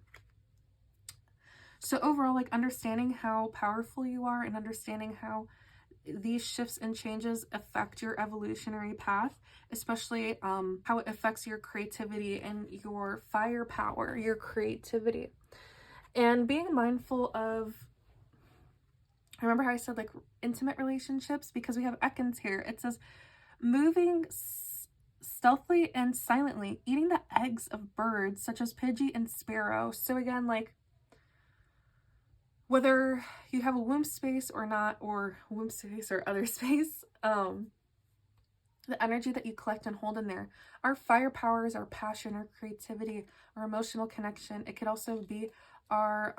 So overall, like understanding how powerful you are and understanding how these shifts and changes affect your evolutionary path, especially how it affects your creativity and your firepower, your creativity. And being mindful of, remember how I said like intimate relationships, because we have Ekans here. It says moving stealthily and silently, eating the eggs of birds such as Pidgey and Sparrow. So again, like whether you have a womb space or not, or womb space or other space, the energy that you collect and hold in there. Our fire powers, our passion, our creativity, our emotional connection. It could also be our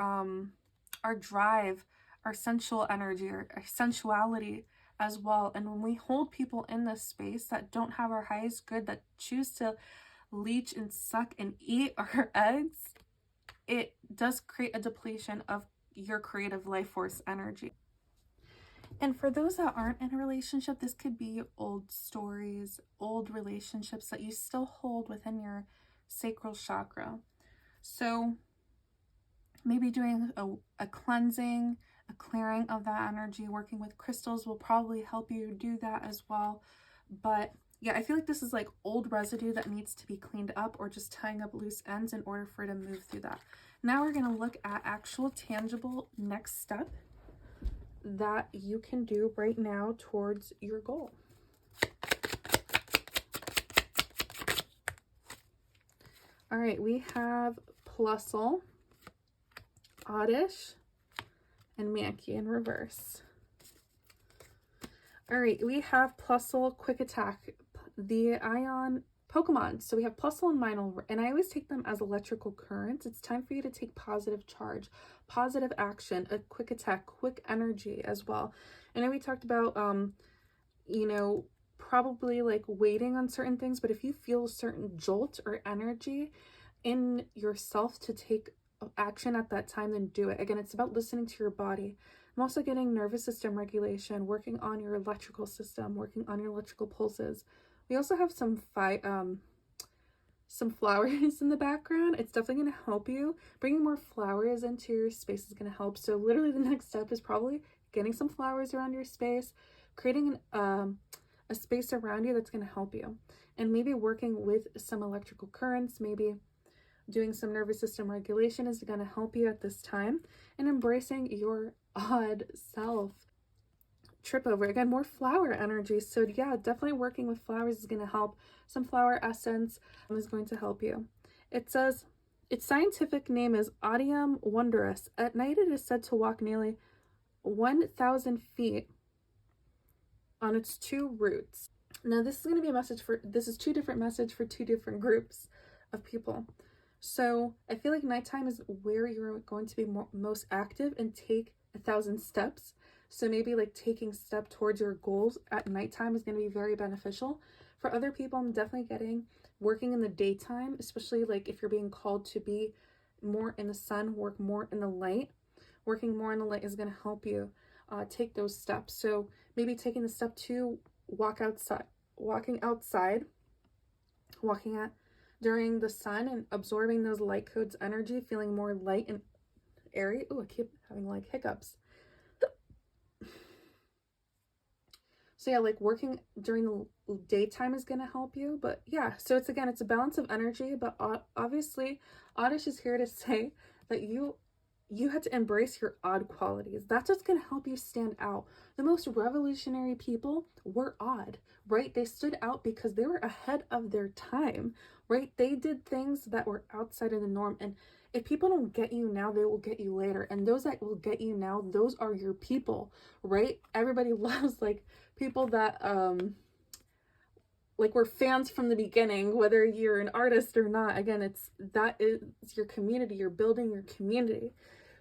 drive, our sensual energy, our sensuality as well. And when we hold people in this space that don't have our highest good, that choose to leech and suck and eat our eggs, it does create a depletion of your creative life force energy. And for those that aren't in a relationship, this could be old stories, old relationships that you still hold within your sacral chakra. So maybe doing a cleansing, a clearing of that energy, working with crystals will probably help you do that as well. But yeah, I feel like this is like old residue that needs to be cleaned up, or just tying up loose ends in order for it to move through that. Now we're going to look at actual tangible next step that you can do right now towards your goal. All right, we have Plusle, Oddish, and Mankey in reverse. All right, we have Plusle, Quick Attack, the Ion Pokemon. So we have Plusle and Minor, and I always take them as electrical currents. It's time for you to take positive charge, positive action, a quick attack, quick energy as well. I know we talked about, you know, probably like waiting on certain things, but if you feel a certain jolt or energy in yourself to take action at that time, then do it. Again, it's about listening to your body. I'm also getting nervous system regulation, working on your electrical system, working on your electrical pulses. We also have some flowers in the background. It's definitely going to help you. Bringing more flowers into your space is going to help. So literally the next step is probably getting some flowers around your space, creating a space around you that's going to help you. And maybe working with some electrical currents, maybe doing some nervous system regulation is going to help you at this time, and embracing your odd self. Trip over, again, more flower energy. So yeah, definitely working with flowers is going to help. Some flower essence is going to help you. It says its scientific name is Odium wondrous. At night it is said to walk nearly 1,000 feet on its two roots. Now this is going to be a message for, this is two different messages for two different groups of people. So I feel like nighttime is where you're going to be most active and take 1,000 steps. So maybe like taking step towards your goals at nighttime is going to be very beneficial. For other people, I'm definitely getting working in the daytime, especially like if you're being called to be more in the sun, work more in the light. Working more in the light is going to help you take those steps. So maybe taking the step to walking outside, during the sun and absorbing those light codes energy, feeling more light and airy. Oh, I keep having like hiccups. So yeah, like working during the daytime is going to help you. But yeah, so it's a balance of energy. But obviously, Oddish is here to say that you had to embrace your odd qualities. That's what's going to help you stand out. The most revolutionary people were odd, right? They stood out because they were ahead of their time, right? They did things that were outside of the norm. And if people don't get you now, they will get you later. And those that will get you now, those are your people, right? Everybody loves like people that like we're fans from the beginning, whether you're an artist or not. Again, that is your community. You're building your community.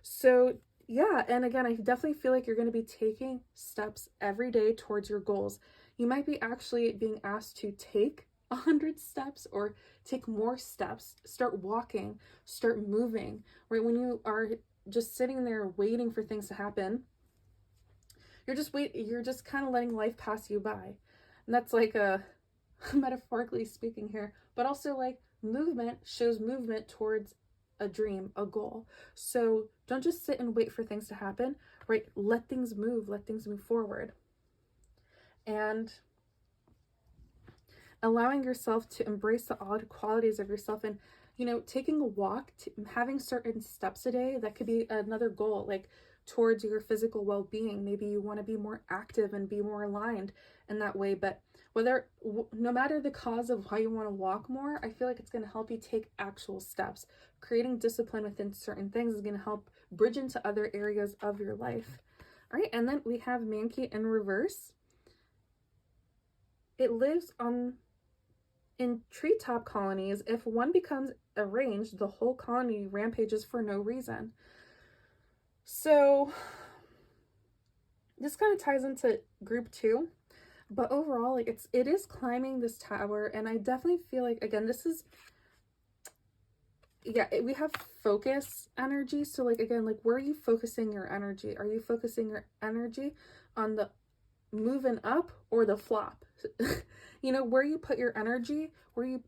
So yeah, and again, I definitely feel like you're going to be taking steps every day towards your goals. You might be actually being asked to take 100 steps or take more steps. Start walking, start moving, right? When you are just sitting there waiting for things to happen, you're just kind of letting life pass you by. And that's like metaphorically speaking here, but also like movement shows movement towards a dream, a goal. So don't just sit and wait for things to happen, right? Let things move forward. And allowing yourself to embrace the odd qualities of yourself, and taking a walk, having certain steps a day, that could be another goal, like towards your physical well-being. Maybe you want to be more active and be more aligned in that way. But no matter the cause of why you want to walk more, I feel like it's going to help you take actual steps. Creating discipline within certain things is going to help bridge into other areas of your life. All right, and then we have Mankey in reverse. it lives in treetop colonies. If one becomes arranged, the whole colony rampages for no reason. So this kind of ties into group 2, but overall, like, it is climbing this tower, and I definitely feel like, again, this is, yeah, we have focus energy. So like, again, like, where are you focusing your energy? Are you focusing your energy on the moving up or the flop? You know, where you put your energy, where you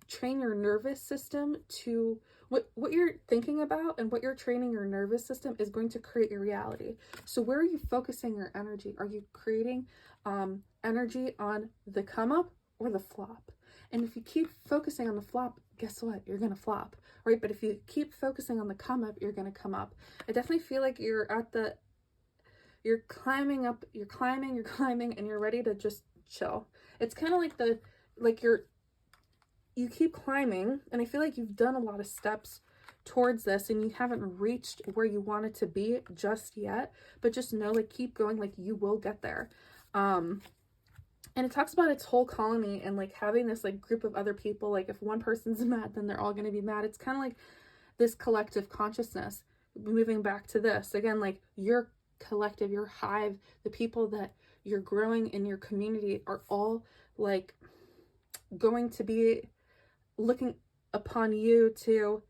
train your nervous system to what you're thinking about, and what you're training your nervous system is going to create your reality. So where are you focusing your energy? Are you creating energy on the come up or the flop? And if you keep focusing on the flop, guess what? You're gonna flop, right? But if you keep focusing on the come up, you're gonna come up. I definitely feel like you're climbing up, you're climbing, and you're ready to just chill. It's kind of like you keep climbing, and I feel like you've done a lot of steps towards this, and you haven't reached where you want it to be just yet, but just know, like, keep going, like, you will get there. And it talks about its whole colony, and like having this like group of other people. Like, if one person's mad, then they're all going to be mad. It's kind of like this collective consciousness. Moving back to this again, like, your collective, your hive, the people that you're growing in your community are all like going to be looking upon you to,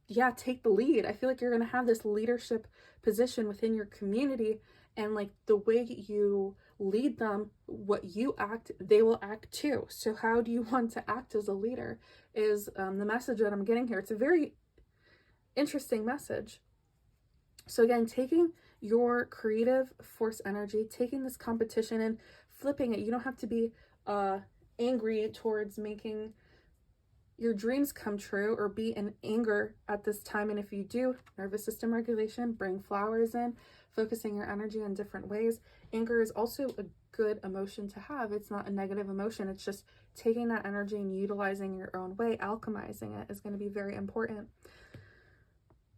yeah, take the lead. I feel like you're going to have this leadership position within your community, and like the way you lead them, what you act, they will act too. So how do you want to act as a leader is the message that I'm getting here. It's a very interesting message. So again, taking your creative force energy, taking this competition and flipping it. You don't have to be angry towards making your dreams come true or be in anger at this time. And if you do, nervous system regulation, bring flowers in, focusing your energy in different ways. Anger is also a good emotion to have. It's not a negative emotion. It's just taking that energy and utilizing your own way, alchemizing it is going to be very important.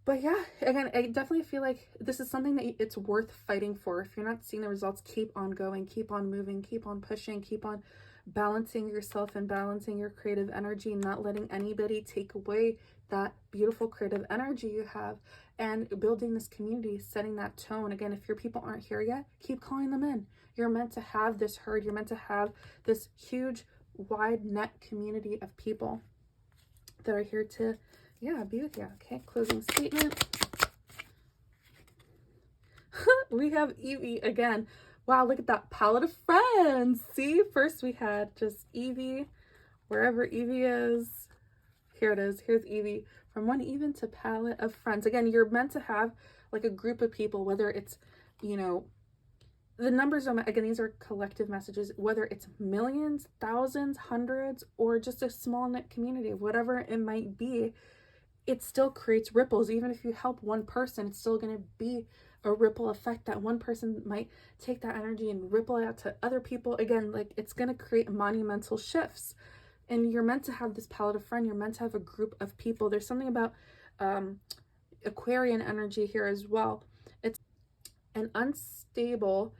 But yeah, again, I definitely feel like this is something that it's worth fighting for. If you're not seeing the results, keep on going, keep on moving, keep on pushing, keep on balancing yourself and balancing your creative energy, not letting anybody take away that beautiful creative energy you have, and building this community, setting that tone. Again, if your people aren't here yet, keep calling them in. You're meant to have this herd. You're meant to have this huge, wide net community of people that are here to, yeah, be with you. Okay, closing statement. We have Evie again. Wow, look at that palette of friends. See, first we had just Evie, wherever Evie is. Here it is. Here's Evie. From one even to palette of friends. Again, you're meant to have like a group of people, whether it's, you know, the numbers are, again, these are collective messages, whether it's millions, thousands, hundreds, or just a small knit community, whatever it might be, it still creates ripples. Even if you help one person, it's still going to be a ripple effect. That one person might take that energy and ripple it out to other people. Again, like, it's going to create monumental shifts. And you're meant to have this palette of friends. You're meant to have a group of people. There's something about Aquarian energy here as well. It's an unstable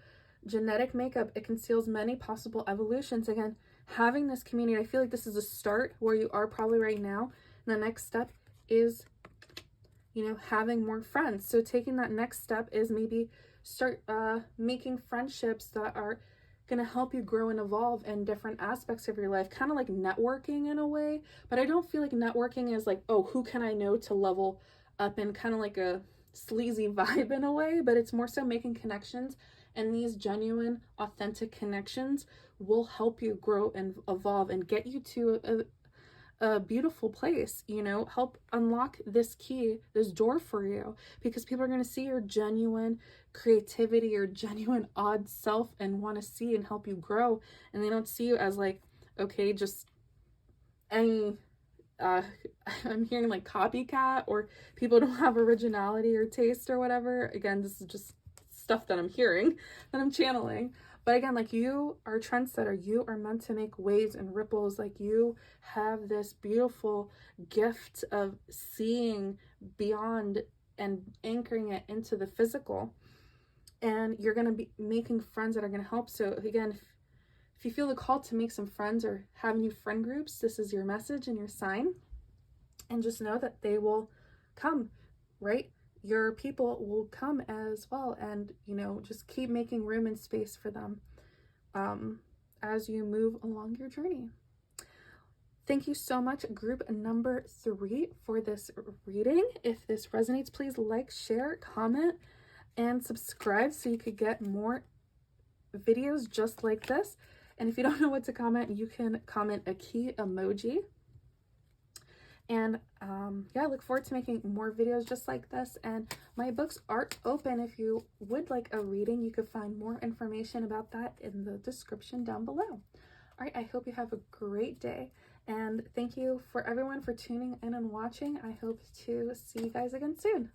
genetic makeup. It conceals many possible evolutions. Again, having this community, I feel like this is a start where you are probably right now. And the next step is, you know, having more friends. So taking that next step is maybe start making friendships that are going to help you grow and evolve in different aspects of your life, kind of like networking in a way. But I don't feel like networking is like, oh, who can I know to level up, in kind of like a sleazy vibe in a way. But it's more so making connections, and these genuine, authentic connections will help you grow and evolve and get you to a beautiful place, you know, help unlock this key, this door for you, because people are going to see your genuine creativity, your genuine odd self, and want to see and help you grow. And they don't see you as like, okay, just any I'm hearing like copycat, or people don't have originality or taste or whatever. Again, this is just stuff that I'm hearing, that I'm channeling. But again, like, you are a trendsetter. You are meant to make waves and ripples. Like, you have this beautiful gift of seeing beyond and anchoring it into the physical. And you're going to be making friends that are going to help. So again, if If you feel the call to make some friends or have new friend groups, this is your message and your sign. And just know that they will come, right? Your people will come as well. And, you know, just keep making room and space for them as you move along your journey. Thank you so much, group number 3, for this reading. If this resonates, please like, share, comment, and subscribe so you could get more videos just like this. And if you don't know what to comment, you can comment a key emoji. And yeah, I look forward to making more videos just like this. And my books are open. If you would like a reading, you could find more information about that in the description down below. All right, I hope you have a great day. And thank you for everyone for tuning in and watching. I hope to see you guys again soon.